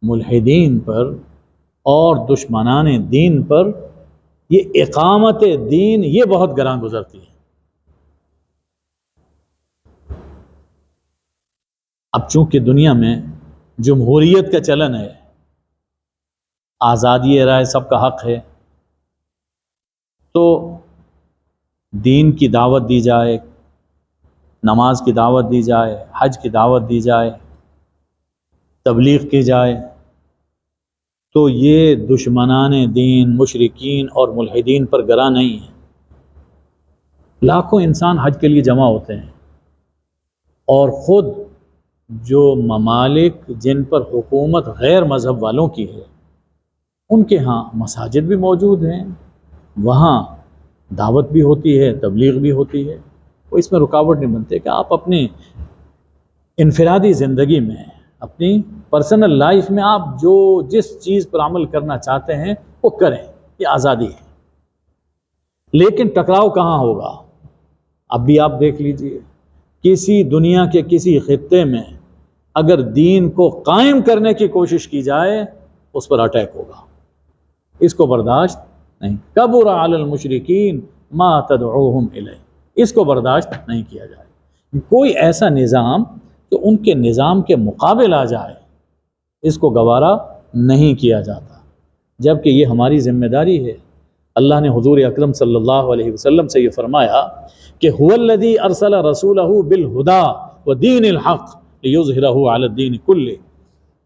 ملحدین پر اور دشمنان دین پر یہ اقامت دین یہ بہت گراں گزرتی ہے۔ اب چونکہ دنیا میں جمہوریت کا چلن ہے، آزادی رائے سب کا حق ہے، تو دین کی دعوت دی جائے، نماز کی دعوت دی جائے، حج کی دعوت دی جائے، تبلیغ کی جائے، تو یہ دشمنان دین، مشرکین اور ملحدین پر گراں نہیں ہے۔ لاکھوں انسان حج کے لیے جمع ہوتے ہیں، اور خود جو ممالک جن پر حکومت غیر مذہب والوں کی ہے، ان کے ہاں مساجد بھی موجود ہیں، وہاں دعوت بھی ہوتی ہے، تبلیغ بھی ہوتی ہے، وہ اس میں رکاوٹ نہیں بنتے کہ آپ اپنی انفرادی زندگی میں، اپنی پرسنل لائف میں آپ جو جس چیز پر عمل کرنا چاہتے ہیں وہ کریں، یہ آزادی ہے۔ لیکن ٹکراؤ کہاں ہوگا؟ اب بھی آپ دیکھ لیجئے، کسی دنیا کے کسی خطے میں اگر دین کو قائم کرنے کی کوشش کی جائے، اس پر اٹیک ہوگا، اس کو برداشت نہیں۔ کبر علی المشرکین ما تدعوہم الیہ، اس کو برداشت نہیں کیا جائے۔ کوئی ایسا نظام تو ان کے نظام کے مقابل آ جائے، اس کو گوارا نہیں کیا جاتا، جبکہ یہ ہماری ذمہ داری ہے۔ اللہ نے حضور اکرم صلی اللہ علیہ وسلم سے یہ فرمایا کہ هو الذی ارسل رسولہ بالہدی ودین الحق لیظہرہ علی الدین کلہ،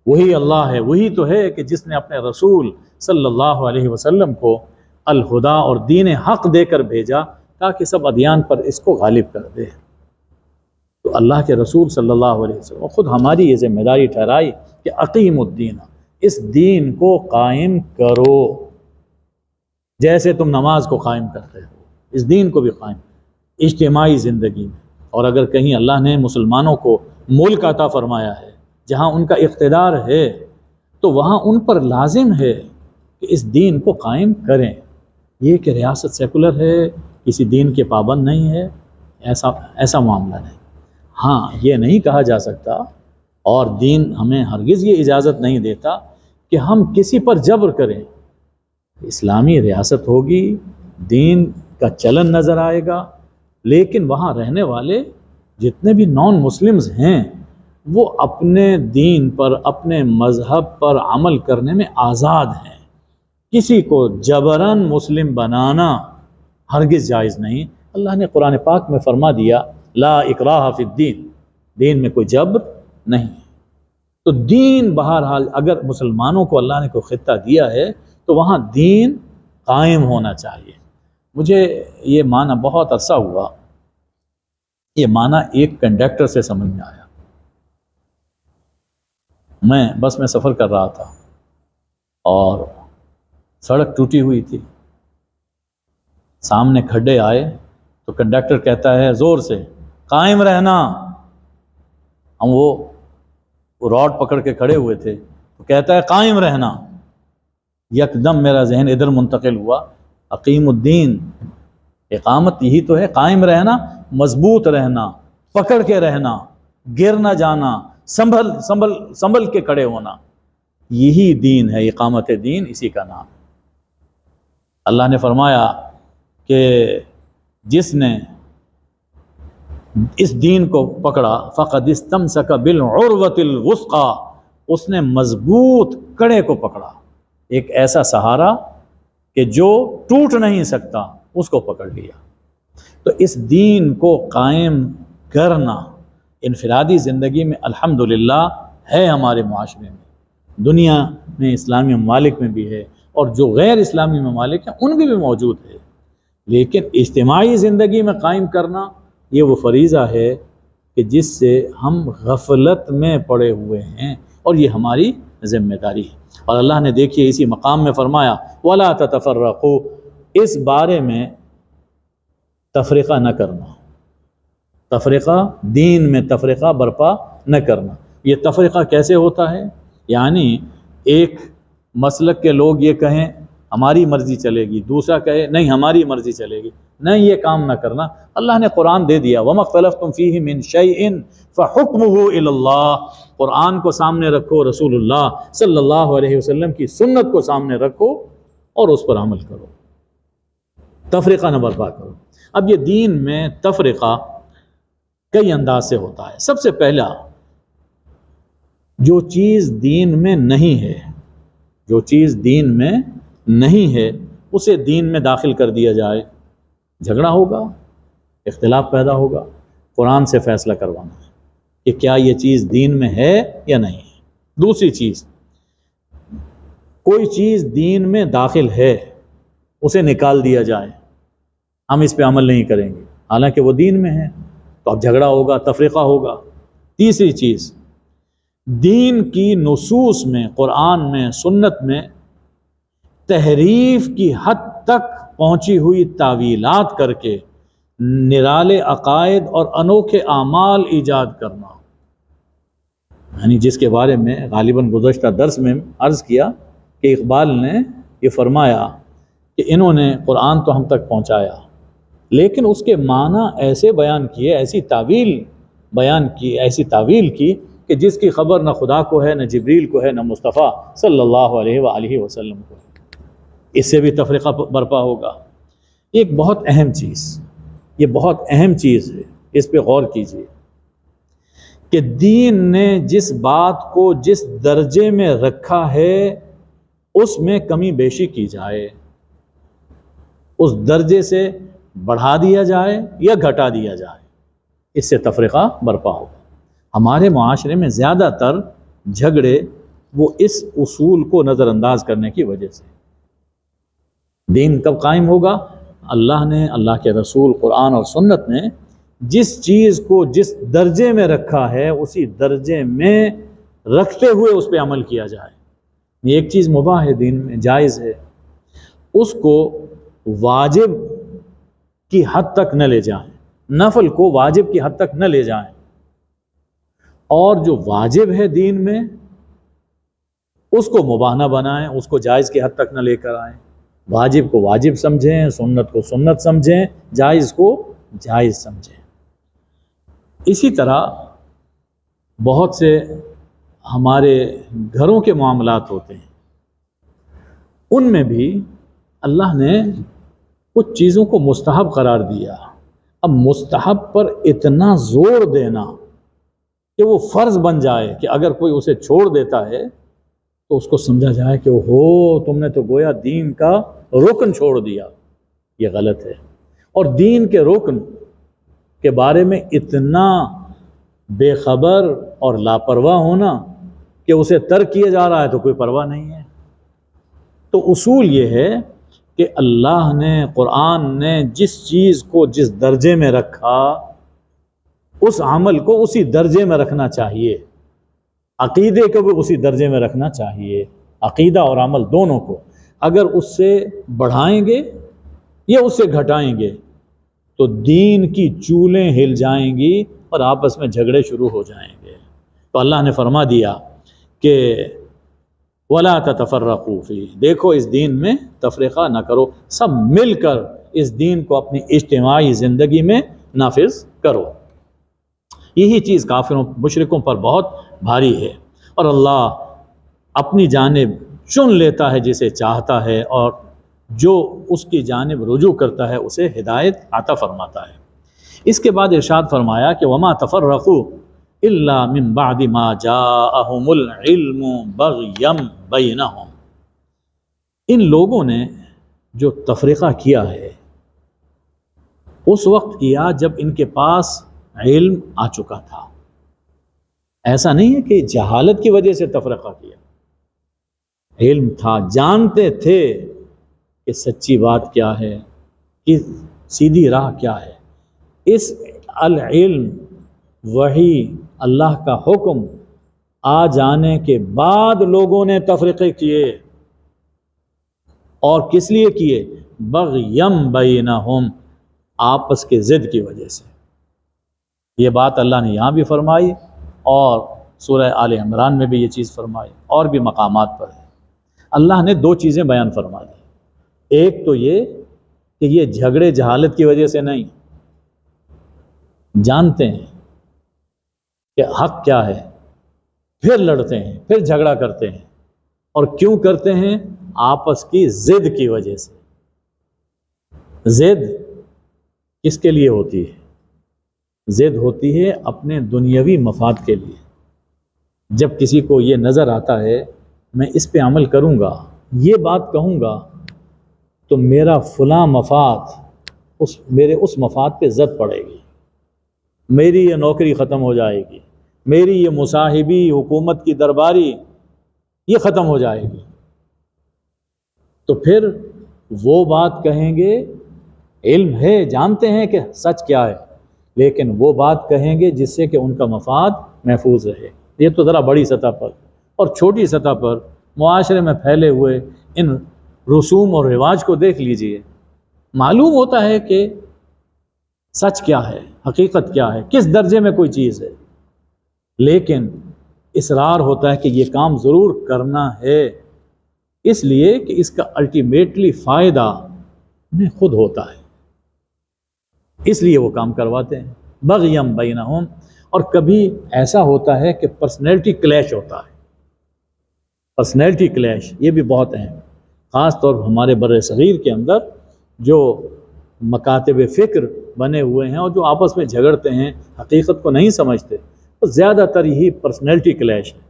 وہی اللہ ہے، وہی تو ہے کہ جس نے اپنے رسول صلی اللہ علیہ وسلم کو الہدا اور دین حق دے کر بھیجا تاکہ سب ادیان پر اس کو غالب کر دے۔ تو اللہ کے رسول صلی اللہ علیہ وسلم خود ہماری یہ ذمہ داری ٹھہرائی کہ اقیم الدین، اس دین کو قائم کرو، جیسے تم نماز کو قائم کرتے ہو، اس دین کو بھی قائم اجتماعی زندگی میں۔ اور اگر کہیں اللہ نے مسلمانوں کو ملک عطا فرمایا ہے، جہاں ان کا اقتدار ہے تو وہاں ان پر لازم ہے کہ اس دین کو قائم کریں۔ یہ کہ ریاست سیکولر ہے، کسی دین کے پابند نہیں ہے، ایسا معاملہ نہیں۔ ہاں یہ نہیں کہا جا سکتا، اور دین ہمیں ہرگز یہ اجازت نہیں دیتا کہ ہم کسی پر جبر کریں۔ اسلامی ریاست ہوگی، دین کا چلن نظر آئے گا، لیکن وہاں رہنے والے جتنے بھی نان مسلمز ہیں وہ اپنے دین پر، اپنے مذہب پر عمل کرنے میں آزاد ہیں۔ کسی کو جبراً مسلم بنانا ہرگز جائز نہیں۔ اللہ نے قرآن پاک میں فرما دیا لا اکراہ فی الدین، دین میں کوئی جبر نہیں۔ تو دین بہرحال اگر مسلمانوں کو اللہ نے کوئی خطہ دیا ہے تو وہاں دین قائم ہونا چاہیے۔ مجھے یہ معنی بہت عرصہ ہوا، یہ معنی ایک کنڈکٹر سے سمجھ میں آیا۔ میں بس میں سفر کر رہا تھا اور سڑک ٹوٹی ہوئی تھی، سامنے کھڈے آئے تو کنڈکٹر کہتا ہے زور سے قائم رہنا۔ ہم وہ راڈ پکڑ کے کھڑے ہوئے تھے تو کہتا ہے قائم رہنا۔ یکدم میرا ذہن ادھر منتقل ہوا، اقیم الدین، اقامت یہی تو ہے، قائم رہنا، مضبوط رہنا، پکڑ کے رہنا، گر نہ جانا، سنبھل کے کھڑے ہونا، یہی دین ہے، اقامت دین اسی کا نام ہے۔ اللہ نے فرمایا کہ جس نے اس دین کو پکڑا فقد استمسک بالعروۃ الوثقی، اس نے مضبوط کڑے کو پکڑا، ایک ایسا سہارا کہ جو ٹوٹ نہیں سکتا، اس کو پکڑ لیا۔ تو اس دین کو قائم کرنا انفرادی زندگی میں الحمدللہ ہے، ہمارے معاشرے میں، دنیا میں اسلامی ممالک میں بھی ہے، اور جو غیر اسلامی ممالک ہیں ان میں بھی موجود ہے۔ لیکن اجتماعی زندگی میں قائم کرنا یہ وہ فریضہ ہے کہ جس سے ہم غفلت میں پڑے ہوئے ہیں، اور یہ ہماری ذمہ داری ہے۔ اور اللہ نے دیکھیے اسی مقام میں فرمایا وَلَا تَتَفَرَّقُوا، اس بارے میں تفریقہ نہ کرنا، تفریقہ دین میں تفریقہ برپا نہ کرنا۔ یہ تفریقہ کیسے ہوتا ہے؟ یعنی ایک مسلک کے لوگ یہ کہیں ہماری مرضی چلے گی، دوسرا کہے نہیں ہماری مرضی چلے گی، نہیں یہ کام نہ کرنا۔ اللہ نے قرآن دے دیا وَمَا اخْتَلَفْتُمْ فِيهِ مِنْ شَيْءٍ فَحُكْمُهُ إِلَى اللَّهِ، قرآن کو سامنے رکھو، رسول اللہ صلی اللہ علیہ وسلم کی سنت کو سامنے رکھو اور اس پر عمل کرو، تفریقہ نہ برپا کرو۔ اب یہ دین میں تفریقہ کئی انداز سے ہوتا ہے۔ سب سے پہلا، جو چیز دین میں نہیں ہے، جو چیز دین میں نہیں ہے اسے دین میں داخل کر دیا جائے، جھگڑا ہوگا، اختلاف پیدا ہوگا، قرآن سے فیصلہ کروانا ہے کہ کیا یہ چیز دین میں ہے یا نہیں ہے۔ دوسری چیز، کوئی چیز دین میں داخل ہے اسے نکال دیا جائے، ہم اس پہ عمل نہیں کریں گے حالانکہ وہ دین میں ہے، تو اب جھگڑا ہوگا، تفریقہ ہوگا۔ تیسری چیز، دین کی نصوص میں، قرآن میں، سنت میں تحریف کی حد تک پہنچی ہوئی تعویلات کر کے نرالے عقائد اور انوکھے اعمال ایجاد کرنا، یعنی جس کے بارے میں غالباً گزشتہ درس میں عرض کیا کہ اقبال نے یہ فرمایا کہ انہوں نے قرآن تو ہم تک پہنچایا لیکن اس کے معنی ایسے بیان کیے، ایسی تعویل بیان کی، ایسی تعویل کی کہ جس کی خبر نہ خدا کو ہے، نہ جبریل کو ہے، نہ مصطفیٰ صلی اللہ علیہ وآلہ وسلم کو ہے۔ اس سے بھی تفریقہ برپا ہوگا۔ ایک بہت اہم چیز، یہ بہت اہم چیز ہے، اس پہ غور کیجیے کہ دین نے جس بات کو جس درجے میں رکھا ہے اس میں کمی بیشی کی جائے، اس درجے سے بڑھا دیا جائے یا گھٹا دیا جائے، اس سے تفریقہ برپا ہوگا۔ ہمارے معاشرے میں زیادہ تر جھگڑے وہ اس اصول کو نظر انداز کرنے کی وجہ سے۔ دین کب قائم ہوگا؟ اللہ نے، اللہ کے رسول، قرآن اور سنت نے جس چیز کو جس درجے میں رکھا ہے اسی درجے میں رکھتے ہوئے اس پہ عمل کیا جائے۔ ایک چیز مباح ہے، دین میں جائز ہے، اس کو واجب کی حد تک نہ لے جائیں، نفل کو واجب کی حد تک نہ لے جائیں، اور جو واجب ہے دین میں اس کو مباح نہ بنائیں، اس کو جائز کی حد تک نہ لے کر آئیں۔ واجب کو واجب سمجھیں، سنت کو سنت سمجھیں، جائز کو جائز سمجھیں۔ اسی طرح بہت سے ہمارے گھروں کے معاملات ہوتے ہیں، ان میں بھی اللہ نے کچھ چیزوں کو مستحب قرار دیا۔ اب مستحب پر اتنا زور دینا کہ وہ فرض بن جائے کہ اگر کوئی اسے چھوڑ دیتا ہے تو اس کو سمجھا جائے کہ ہو تم نے تو گویا دین کا رکن چھوڑ دیا، یہ غلط ہے۔ اور دین کے رکن کے بارے میں اتنا بے خبر اور لاپرواہ ہونا کہ اسے ترک کیا جا رہا ہے تو کوئی پرواہ نہیں ہے۔ تو اصول یہ ہے کہ اللہ نے، قرآن نے جس چیز کو جس درجے میں رکھا اس عمل کو اسی درجے میں رکھنا چاہیے، عقیدے کو بھی اسی درجے میں رکھنا چاہیے، عقیدہ اور عمل دونوں کو۔ اگر اس سے بڑھائیں گے یا اس سے گھٹائیں گے تو دین کی چولیں ہل جائیں گی اور آپس میں جھگڑے شروع ہو جائیں گے۔ تو اللہ نے فرما دیا کہ وَلَا تَتَفَرَّقُوا فِيهِ، دیکھو اس دین میں تفریقہ نہ کرو، سب مل کر اس دین کو اپنی اجتماعی زندگی میں نافذ کرو۔ یہی چیز کافروں مشرکوں پر بہت بھاری ہے، اور اللہ اپنی جانب چن لیتا ہے جسے چاہتا ہے، اور جو اس کی جانب رجوع کرتا ہے اسے ہدایت عطا فرماتا ہے۔ اس کے بعد ارشاد فرمایا کہ وَمَا تَفَرَّقُوا إِلَّا مِن بَعْدِ مَا جَاءَهُمُ الْعِلْمُ بَغْيًا بَيْنَهُمْ، ان لوگوں نے جو تفریقہ کیا ہے اس وقت کیا جب ان کے پاس علم آ چکا تھا۔ ایسا نہیں ہے کہ جہالت کی وجہ سے تفرقہ کیا، علم تھا، جانتے تھے کہ سچی بات کیا ہے، کہ سیدھی راہ کیا ہے۔ اس العلم، وحی، اللہ کا حکم آ جانے کے بعد لوگوں نے تفریقے کیے، اور کس لیے کیے؟ بغیم بینہم، آپس کے ضد کی وجہ سے۔ یہ بات اللہ نے یہاں بھی فرمائی اور سورہ آل عمران میں بھی یہ چیز فرمائی، اور بھی مقامات پر ہے۔ اللہ نے دو چیزیں بیان فرما دی، ایک تو یہ کہ یہ جھگڑے جہالت کی وجہ سے نہیں، جانتے ہیں کہ حق کیا ہے، پھر لڑتے ہیں، پھر جھگڑا کرتے ہیں، اور کیوں کرتے ہیں؟ آپس کی ضد کی وجہ سے۔ ضد کس کے لیے ہوتی ہے؟ ضد ہوتی ہے اپنے دنیاوی مفاد کے لیے۔ جب کسی کو یہ نظر آتا ہے میں اس پہ عمل کروں گا، یہ بات کہوں گا تو میرا فلاں مفاد میرے اس مفاد پہ زد پڑے گی، میری یہ نوکری ختم ہو جائے گی، میری یہ مصاحبی، حکومت کی درباری یہ ختم ہو جائے گی، تو پھر وہ بات کہیں گے، علم ہے، جانتے ہیں کہ سچ کیا ہے، لیکن وہ بات کہیں گے جس سے کہ ان کا مفاد محفوظ رہے۔ یہ تو ذرا بڑی سطح پر، اور چھوٹی سطح پر معاشرے میں پھیلے ہوئے ان رسوم اور رواج کو دیکھ لیجئے، معلوم ہوتا ہے کہ سچ کیا ہے، حقیقت کیا ہے، کس درجے میں کوئی چیز ہے، لیکن اصرار ہوتا ہے کہ یہ کام ضرور کرنا ہے، اس لیے کہ اس کا الٹیمیٹلی فائدہ انہیں خود ہوتا ہے، اس لیے وہ کام کرواتے ہیں۔ بغیم بینہم، اور کبھی ایسا ہوتا ہے کہ پرسنالٹی کلیش ہوتا ہے، پرسنالٹی کلیش یہ بھی بہت اہم، خاص طور پر ہمارے بر صغیر کے اندر جو مکاتب فکر بنے ہوئے ہیں اور جو آپس میں جھگڑتے ہیں، حقیقت کو نہیں سمجھتے، تو زیادہ تر یہی پرسنالٹی کلیش ہے۔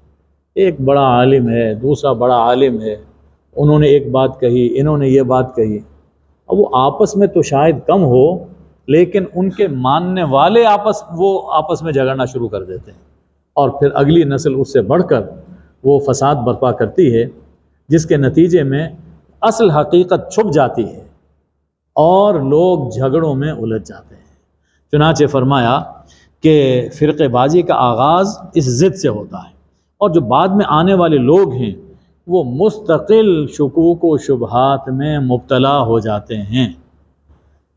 ایک بڑا عالم ہے، دوسرا بڑا عالم ہے، انہوں نے ایک بات کہی، انہوں نے یہ بات کہی، اب وہ آپس میں تو شاید کم ہو، لیکن ان کے ماننے والے آپس میں جھگڑنا شروع کر دیتے ہیں، اور پھر اگلی نسل اس سے بڑھ کر وہ فساد برپا کرتی ہے، جس کے نتیجے میں اصل حقیقت چھپ جاتی ہے اور لوگ جھگڑوں میں الجھ جاتے ہیں۔ چنانچہ فرمایا کہ فرقے بازی کا آغاز اس ضد سے ہوتا ہے، اور جو بعد میں آنے والے لوگ ہیں وہ مستقل شکوک و شبہات میں مبتلا ہو جاتے ہیں۔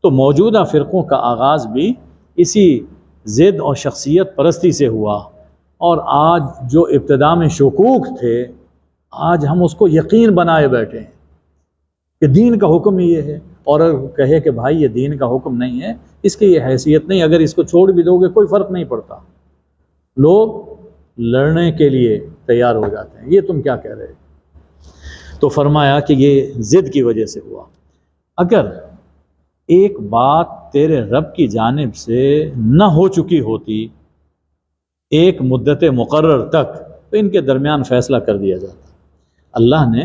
تو موجودہ فرقوں کا آغاز بھی اسی ضد اور شخصیت پرستی سے ہوا اور آج جو ابتدا میں شکوک تھے آج ہم اس کو یقین بنائے بیٹھے ہیں کہ دین کا حکم یہ ہے، اور اگر کہے کہ بھائی یہ دین کا حکم نہیں ہے، اس کی یہ حیثیت نہیں، اگر اس کو چھوڑ بھی دو گے کوئی فرق نہیں پڑتا، لوگ لڑنے کے لیے تیار ہو جاتے ہیں، یہ تم کیا کہہ رہے؟ تو فرمایا کہ یہ ضد کی وجہ سے ہوا۔ اگر ایک بات تیرے رب کی جانب سے نہ ہو چکی ہوتی ایک مدت مقرر تک تو ان کے درمیان فیصلہ کر دیا جاتا۔ اللہ نے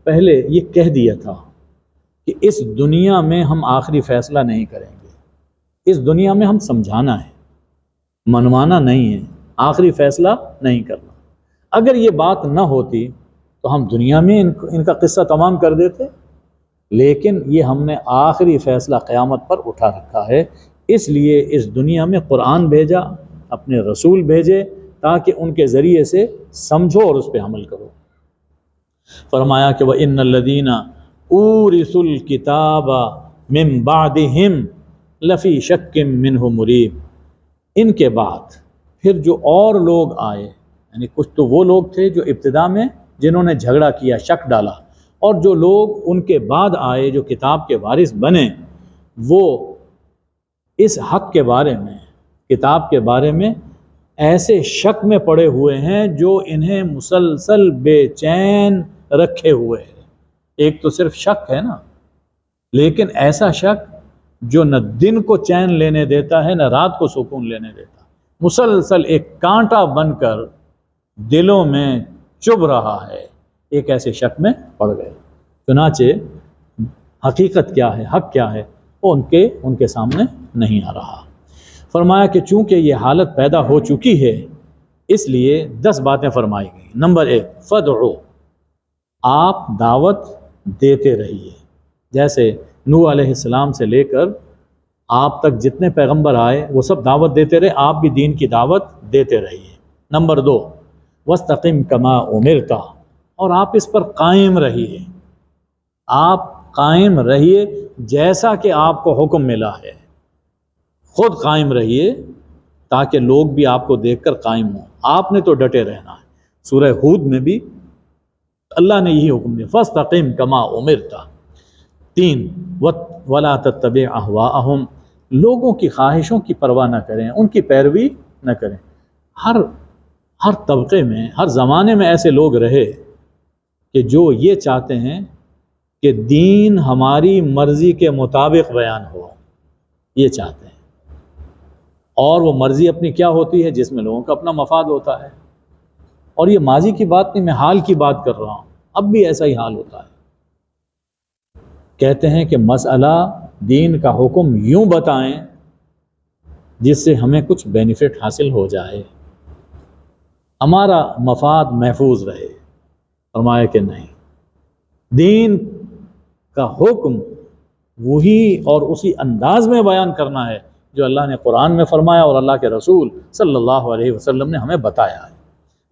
پہلے یہ کہہ دیا تھا کہ اس دنیا میں ہم آخری فیصلہ نہیں کریں گے، اس دنیا میں ہم سمجھانا ہے، منوانا نہیں ہے، آخری فیصلہ نہیں کرنا۔ اگر یہ بات نہ ہوتی تو ہم دنیا میں ان کا قصہ تمام کر دیتے، لیکن یہ ہم نے آخری فیصلہ قیامت پر اٹھا رکھا ہے، اس لیے اس دنیا میں قرآن بھیجا، اپنے رسول بھیجے تاکہ ان کے ذریعے سے سمجھو اور اس پہ عمل کرو۔ فرمایا کہ وَإِنَّ الَّذِينَ أُورِثُوا الْكِتَابَ مِن بَعْدِهِمْ لَفِي شَكٍّ مِّنْهُ مُرِيبٍ، ان کے بعد پھر جو اور لوگ آئے، یعنی کچھ تو وہ لوگ تھے جو ابتدا میں جنہوں نے جھگڑا کیا، شک ڈالا، اور جو لوگ ان کے بعد آئے جو کتاب کے وارث بنے، وہ اس حق کے بارے میں، کتاب کے بارے میں ایسے شک میں پڑے ہوئے ہیں جو انہیں مسلسل بے چین رکھے ہوئے ہیں۔ ایک تو صرف شک ہے نا، لیکن ایسا شک جو نہ دن کو چین لینے دیتا ہے نہ رات کو سکون لینے دیتا، مسلسل ایک کانٹا بن کر دلوں میں چبھ رہا ہے، ایک ایسے شک میں پڑ گئے۔ چنانچہ حقیقت کیا ہے، حق کیا ہے، وہ ان کے سامنے نہیں آ رہا۔ فرمایا کہ چونکہ یہ حالت پیدا ہو چکی ہے اس لیے 10 باتیں فرمائی گئیں۔ نمبر 1، فدعو، آپ دعوت دیتے رہیے، جیسے نوح علیہ السلام سے لے کر آپ تک جتنے پیغمبر آئے وہ سب دعوت دیتے رہے، آپ بھی دین کی دعوت دیتے رہیے۔ نمبر 2، وَاسْتَقِمْ كَمَا أُمِرْتَ، اور آپ اس پر قائم رہیے، آپ قائم رہیے جیسا کہ آپ کو حکم ملا ہے، خود قائم رہیے تاکہ لوگ بھی آپ کو دیکھ کر قائم ہوں، آپ نے تو ڈٹے رہنا ہے۔ سورہ ہود میں بھی اللہ نے یہی حکم دیا، فَاسْتَقِمْ كَمَا أُمِرْتَ۔ 3، وَلَا تَتَّبِعْ أَهْوَاءَهُمْ، لوگوں کی خواہشوں کی پرواہ نہ کریں، ان کی پیروی نہ کریں۔ ہر طبقے میں، ہر زمانے میں ایسے لوگ رہے کہ جو یہ چاہتے ہیں کہ دین ہماری مرضی کے مطابق بیان ہو، یہ چاہتے ہیں، اور وہ مرضی اپنی کیا ہوتی ہے؟ جس میں لوگوں کا اپنا مفاد ہوتا ہے۔ اور یہ ماضی کی بات نہیں، میں حال کی بات کر رہا ہوں، اب بھی ایسا ہی حال ہوتا ہے۔ کہتے ہیں کہ مسئلہ دین کا حکم یوں بتائیں جس سے ہمیں کچھ بینیفٹ حاصل ہو جائے، ہمارا مفاد محفوظ رہے۔ فرمایا کہ نہیں، دین کا حکم وہی اور اسی انداز میں بیان کرنا ہے جو اللہ نے قرآن میں فرمایا اور اللہ کے رسول صلی اللہ علیہ وسلم نے ہمیں بتایا ہے۔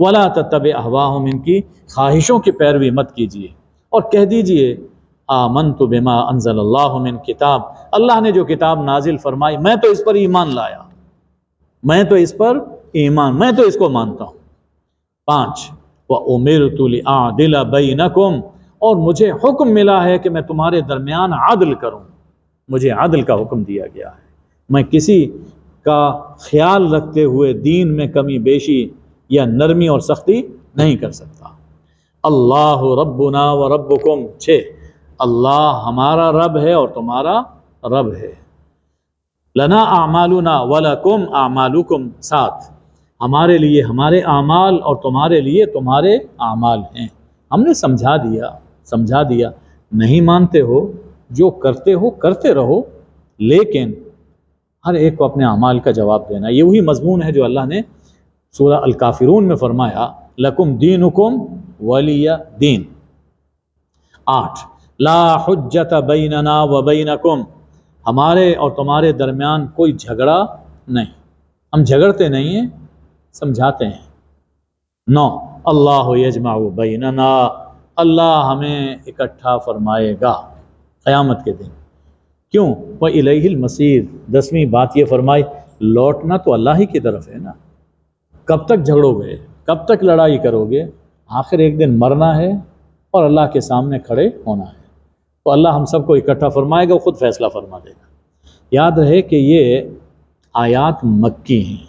وَلَا تَتَّبِعْ أَهْوَاءَهُمْ، ان کی خواہشوں کی پیروی مت کیجیے، اور کہہ دیجئے آمنت بما انزل اللہ من کتاب، اللہ نے جو کتاب نازل فرمائی میں تو اس پر ایمان لایا، میں تو اس کو مانتا ہوں۔ 5، وَأُمِرْتُ لِأَعْدِلَ بَيْنَكُمْ، اور مجھے حکم ملا ہے کہ میں تمہارے درمیان عدل کروں، مجھے عدل کا حکم دیا گیا ہے، میں کسی کا خیال رکھتے ہوئے دین میں کمی بیشی یا نرمی اور سختی نہیں کر سکتا۔ اللہ ربنا و ربکم، 6، اللہ ہمارا رب ہے اور تمہارا رب ہے۔ لنا اعمالنا ولکم اعمالکم، 7، ہمارے لیے ہمارے اعمال اور تمہارے لیے تمہارے اعمال ہیں۔ ہم نے سمجھا دیا، نہیں مانتے ہو، جو کرتے ہو کرتے رہو، لیکن ہر ایک کو اپنے اعمال کا جواب دینا۔ یہ وہی مضمون ہے جو اللہ نے سورہ الکافرون میں فرمایا، لکم دینکم ولی دین۔ 8، لا حجت بیننا و بینکم، ہمارے اور تمہارے درمیان کوئی جھگڑا نہیں، ہم جھگڑتے نہیں ہیں، سمجھاتے ہیں۔ 9، اللہ یجمع بیننا، اللہ ہمیں اکٹھا فرمائے گا قیامت کے دن۔ کیوں؟ وَإِلَيْهِ الْمَصِيرُ، 10ویں بات یہ فرمائی، لوٹنا تو اللہ ہی کی طرف ہے نا، کب تک جھگڑو گے، کب تک لڑائی کرو گے؟ آخر ایک دن مرنا ہے اور اللہ کے سامنے کھڑے ہونا ہے، تو اللہ ہم سب کو اکٹھا فرمائے گا، وہ خود فیصلہ فرما دے گا۔ یاد رہے کہ یہ آیات مکی ہیں،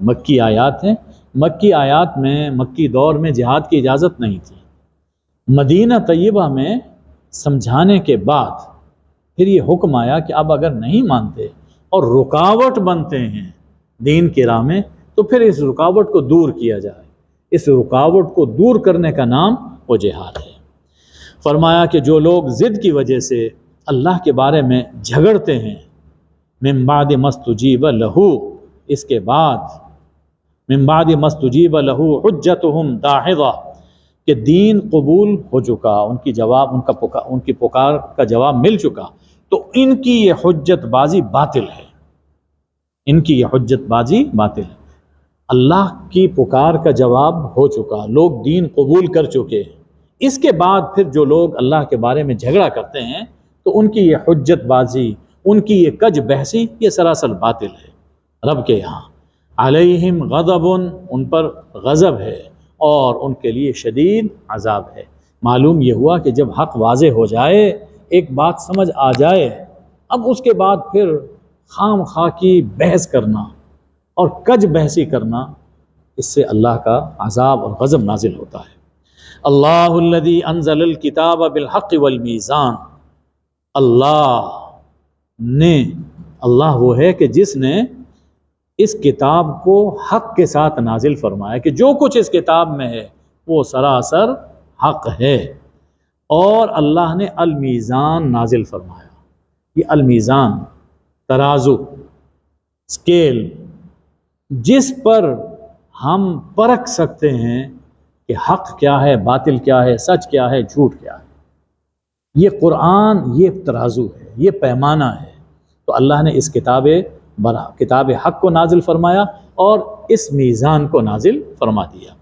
مکی آیات ہیں۔ مکی آیات میں، مکی دور میں جہاد کی اجازت نہیں تھی۔ مدینہ طیبہ میں سمجھانے کے بعد پھر یہ حکم آیا کہ اب اگر نہیں مانتے اور رکاوٹ بنتے ہیں دین کی راہ میں، تو پھر اس رکاوٹ کو دور کیا جائے۔ اس رکاوٹ کو دور کرنے کا نام وہ جہاد ہے۔ فرمایا کہ جو لوگ ضد کی وجہ سے اللہ کے بارے میں جھگڑتے ہیں، من بعد مستجیب لہو، اس کے بعد من بعد مستجیب لہو حجتہم داحضہ، کہ دین قبول ہو چکا، ان کی پکار کا جواب مل چکا، تو ان کی یہ حجت بازی باطل ہے، ان کی یہ حجت بازی باطل ہے۔ اللہ کی پکار کا جواب ہو چکا، لوگ دین قبول کر چکے، اس کے بعد پھر جو لوگ اللہ کے بارے میں جھگڑا کرتے ہیں تو ان کی یہ حجت بازی، ان کی یہ کج بحثی، یہ سراسر باطل ہے رب کے یہاں۔ علیہم غضب، ان پر غضب ہے اور ان کے لیے شدید عذاب ہے۔ معلوم یہ ہوا کہ جب حق واضح ہو جائے، ایک بات سمجھ آ جائے، اب اس کے بعد پھر خام خواہ کی بحث کرنا اور کج بحثی کرنا، اس سے اللہ کا عذاب اور غضب نازل ہوتا ہے۔ اللہ الذی انزل الکتاب بالحق والمیزان، اللہ وہ ہے کہ جس نے اس کتاب کو حق کے ساتھ نازل فرمایا، کہ جو کچھ اس کتاب میں ہے وہ سراسر حق ہے، اور اللہ نے المیزان نازل فرمایا۔ یہ المیزان، ترازو، اسکیل، جس پر ہم پرکھ سکتے ہیں کہ حق کیا ہے، باطل کیا ہے، سچ کیا ہے، جھوٹ کیا ہے۔ یہ قرآن، یہ ترازو ہے، یہ پیمانہ ہے۔ تو اللہ نے اس کتاب حق کو نازل فرمایا اور اس میزان کو نازل فرما دیا۔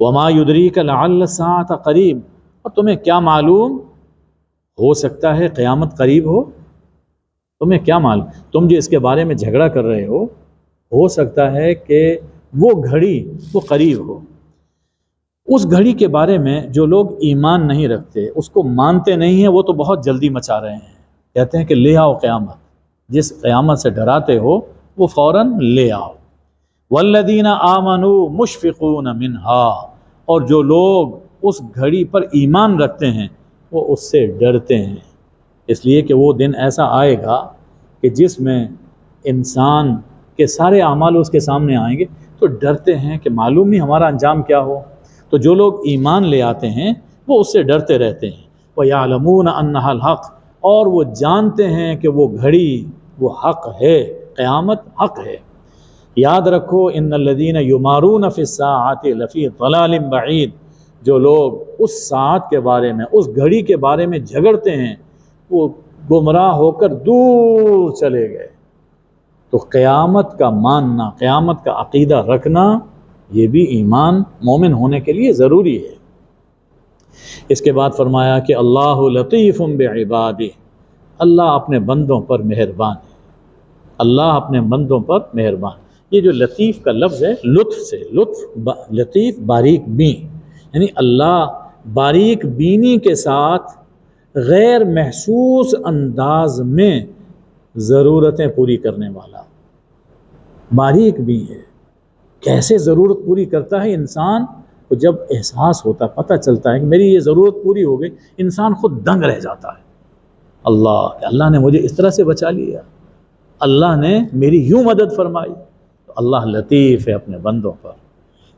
وما یدریک لعل الساعۃ قریب، اور تمہیں کیا معلوم، ہو سکتا ہے قیامت قریب ہو؟ تمہیں کیا معلوم، تم جو اس کے بارے میں جھگڑا کر رہے ہو سکتا ہے کہ وہ گھڑی وہ قریب ہو۔ اس گھڑی کے بارے میں جو لوگ ایمان نہیں رکھتے، اس کو مانتے نہیں ہیں، وہ تو بہت جلدی مچا رہے ہیں، کہتے ہیں کہ لے آؤ قیامت، جس قیامت سے ڈراتے ہو وہ فوراً لے آؤ۔ والذین آمنوا مشفقون منہا، اور جو لوگ اس گھڑی پر ایمان رکھتے ہیں وہ اس سے ڈرتے ہیں، اس لیے کہ وہ دن ایسا آئے گا کہ جس میں انسان کے سارے اعمال اس کے سامنے آئیں گے، تو ڈرتے ہیں کہ معلوم نہیں ہمارا انجام کیا ہو۔ تو جو لوگ ایمان لے آتے ہیں وہ اس سے ڈرتے رہتے ہیں۔ وَيَعْلَمُونَ أَنَّهَا الْحَقُّ، اور وہ جانتے ہیں کہ وہ گھڑی وہ حق ہے، قیامت حق ہے۔ یاد رکھو، ان الذین یمارون فی الساعۃ لفی ضلال بعید، جو لوگ اس ساعت کے بارے میں، اس گھڑی کے بارے میں جھگڑتے ہیں، وہ گمراہ ہو کر دور چلے گئے۔ تو قیامت کا ماننا، قیامت کا عقیدہ رکھنا، یہ بھی ایمان مومن ہونے کے لیے ضروری ہے۔ اس کے بعد فرمایا کہ اللہ لطیف بعبادہ، اللہ اپنے بندوں پر مہربان ہے، اللہ اپنے بندوں پر مہربان۔ یہ جو لطیف کا لفظ ہے، لطف سے، لطیف باریک بین، یعنی اللہ باریک بینی کے ساتھ غیر محسوس انداز میں ضرورتیں پوری کرنے والا، باریک بھی ہے۔ کیسے ضرورت پوری کرتا ہے انسان کو؟ جب احساس ہوتا، پتہ چلتا ہے کہ میری یہ ضرورت پوری ہو گئی، انسان خود دنگ رہ جاتا ہے۔ اللہ نے مجھے اس طرح سے بچا لیا، اللہ نے میری یوں مدد فرمائی۔ تو اللہ لطیف ہے اپنے بندوں پر۔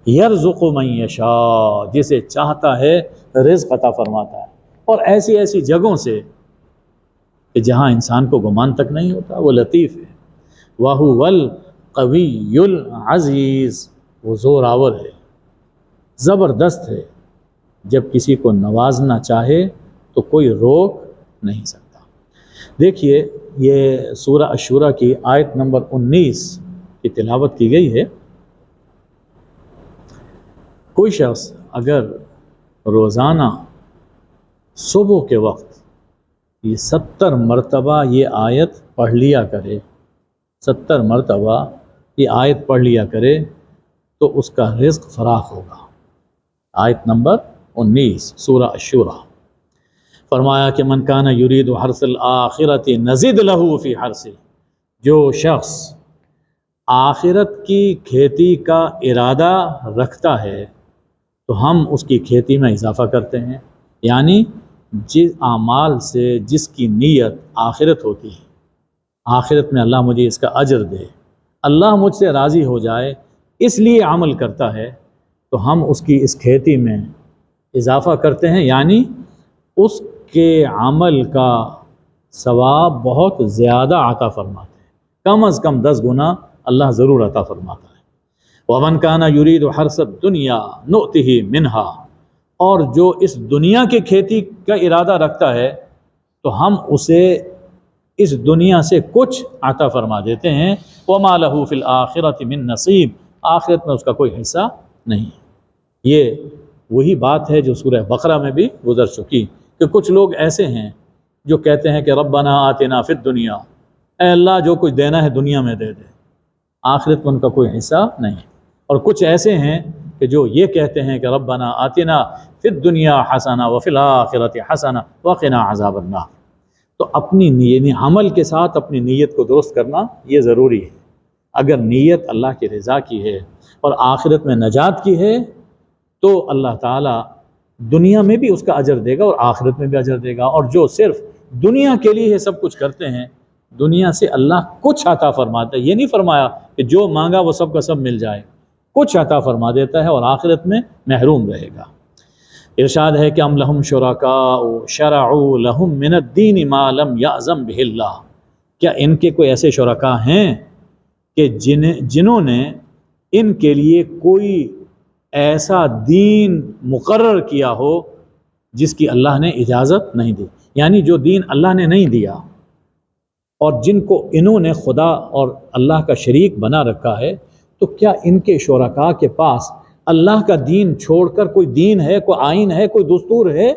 یرزق من یشاء، جسے چاہتا ہے رزق عطا فرماتا ہے، اور ایسی ایسی جگہوں سے کہ جہاں انسان کو گمان تک نہیں ہوتا، وہ لطیف ہے۔ وَهُوَ الْقَوِيُّ الْعَزِيزُ، وہ زور آور ہے، زبردست ہے، جب کسی کو نوازنا چاہے تو کوئی روک نہیں سکتا۔ دیکھیے، یہ سورہ الشورى کی آیت نمبر 19 کی تلاوت کی گئی ہے۔ کوئی شخص اگر روزانہ صبح کے وقت یہ 70 مرتبہ یہ آیت پڑھ لیا کرے، 70 مرتبہ یہ آیت پڑھ لیا کرے، تو اس کا رزق فراخ ہوگا۔ آیت نمبر 19 سورہ الشورى۔ فرمایا کہ من کان یرید حرث الآخرۃ نزد لہ فی حرثہ، جو شخص آخرت کی کھیتی کا ارادہ رکھتا ہے تو ہم اس کی کھیتی میں اضافہ کرتے ہیں، یعنی جس اعمال سے جس کی نیت آخرت ہوتی ہے، آخرت میں اللہ مجھے اس کا اجر دے، اللہ مجھ سے راضی ہو جائے، اس لیے عمل کرتا ہے، تو ہم اس کی اس کھیتی میں اضافہ کرتے ہیں، یعنی اس کے عمل کا ثواب بہت زیادہ عطا فرماتے ہیں، کم از کم 10 گنا اللہ ضرور عطا فرماتا ہے۔ وَمَنْ كَانَ يُرِيدُ حَرْثَ الدُّنْيَا نُؤْتِهِ مِنْهَا، اور جو اس دنیا کے کھیتی کا ارادہ رکھتا ہے تو ہم اسے اس دنیا سے کچھ عطا فرما دیتے ہیں، وَمَا لَهُ فِي الْآخِرَةِ مِن نَصِيب، آخرت میں اس کا کوئی حصہ نہیں۔ یہ وہی بات ہے جو سورہ بقرہ میں بھی گزر چکی کہ کچھ لوگ ایسے ہیں جو کہتے ہیں کہ ربنا آتنا فی الدنیا، اے اللہ جو کچھ دینا ہے دنیا میں دے دے، آخرت میں ان کا کوئی حصہ نہیں۔ اور کچھ ایسے ہیں کہ جو یہ کہتے ہیں کہ ربنا آتنا فی الدنیا حسنہ وفی الآخرۃ حسنہ وقنا عذاب النار۔ تو اپنی عمل کے ساتھ اپنی نیت کو درست کرنا یہ ضروری ہے۔ اگر نیت اللہ کی رضا کی ہے اور آخرت میں نجات کی ہے تو اللہ تعالیٰ دنیا میں بھی اس کا اجر دے گا اور آخرت میں بھی اجر دے گا۔ اور جو صرف دنیا کے لیے سب کچھ کرتے ہیں، دنیا سے اللہ کچھ عطا فرماتا ہے، یہ نہیں فرمایا کہ جو مانگا وہ سب کا سب مل جائے، کچھ عطا فرما دیتا ہے اور آخرت میں محروم رہے گا۔ ارشاد ہے کہ ام لہم شرکاء شرعوا لہم من الدین ما لم یأذن بہ اللہ، کیا ان کے کوئی ایسے شرکاء ہیں کہ جنہوں نے ان کے لیے کوئی ایسا دین مقرر کیا ہو جس کی اللہ نے اجازت نہیں دی، یعنی جو دین اللہ نے نہیں دیا اور جن کو انہوں نے خدا اور اللہ کا شریک بنا رکھا ہے، تو کیا ان کے شرکاء کے پاس اللہ کا دین چھوڑ کر کوئی دین ہے، کوئی آئین ہے، کوئی دستور ہے؟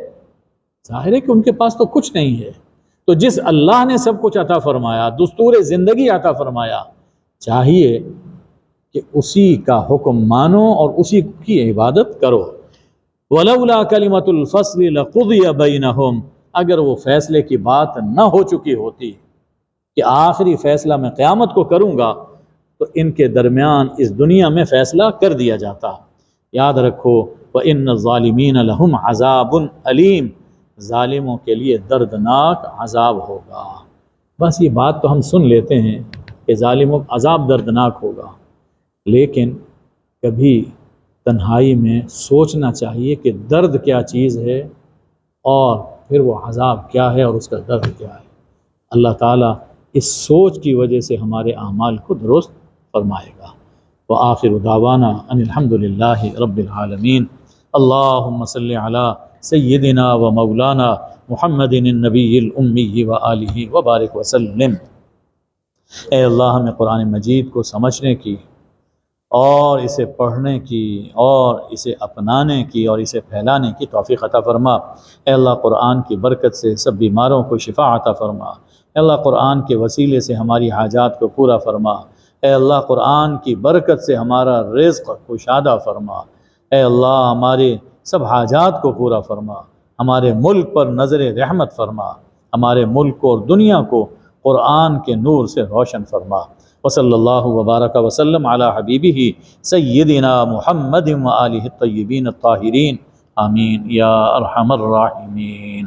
ظاہر ہے کہ ان کے پاس تو کچھ نہیں ہے۔ تو جس اللہ نے سب کچھ عطا فرمایا، دستور زندگی عطا فرمایا، چاہیے کہ اسی کا حکم مانو اور اسی کی عبادت کرو۔ وَلَوْلَا كَلِمَةُ الْفَصْلِ لَقُضِيَ بَيْنَهُمْ، اگر وہ فیصلے کی بات نہ ہو چکی ہوتی کہ آخری فیصلہ میں قیامت کو کروں گا، تو ان کے درمیان اس دنیا میں فیصلہ کر دیا جاتا۔ یاد رکھو وَإِنَّ الظَّالِمِينَ لَهُمْ عَذَابٌ أَلِيمٌ، ظالموں کے لیے دردناک عذاب ہوگا۔ بس یہ بات تو ہم سن لیتے ہیں کہ ظالموں کا عذاب دردناک ہوگا، لیکن کبھی تنہائی میں سوچنا چاہیے کہ درد کیا چیز ہے اور پھر وہ عذاب کیا ہے اور اس کا درد کیا ہے۔ اللہ تعالیٰ اس سوچ کی وجہ سے ہمارے اعمال کو درست فرمائے گا۔ وآخر دعوانا ان الحمد للہ رب العالمین۔ اللہم صلی علی سیدنا و مولانا محمد النبی الامی وآلہ وبارک وسلم۔ اے اللہ ہمیں قرآن مجید کو سمجھنے کی اور اسے پڑھنے کی اور اسے اپنانے کی اور اسے پھیلانے کی توفیق عطا فرما۔ اے اللہ قرآن کی برکت سے سب بیماروں کو شفا عطا فرما۔ اے اللہ قرآن کے وسیلے سے ہماری حاجات کو پورا فرما۔ اے اللہ قرآن کی برکت سے ہمارا رزق کشادہ فرما۔ اے اللہ ہمارے سب حاجات کو پورا فرما۔ ہمارے ملک پر نظر رحمت فرما۔ ہمارے ملک کو اور دنیا کو قرآن کے نور سے روشن فرما۔ وصلی اللہ وبارک وسلم علی حبیبہ سیدنا محمد و آلہ الطیبین الطاہرین، آمین یا ارحم الراحمین۔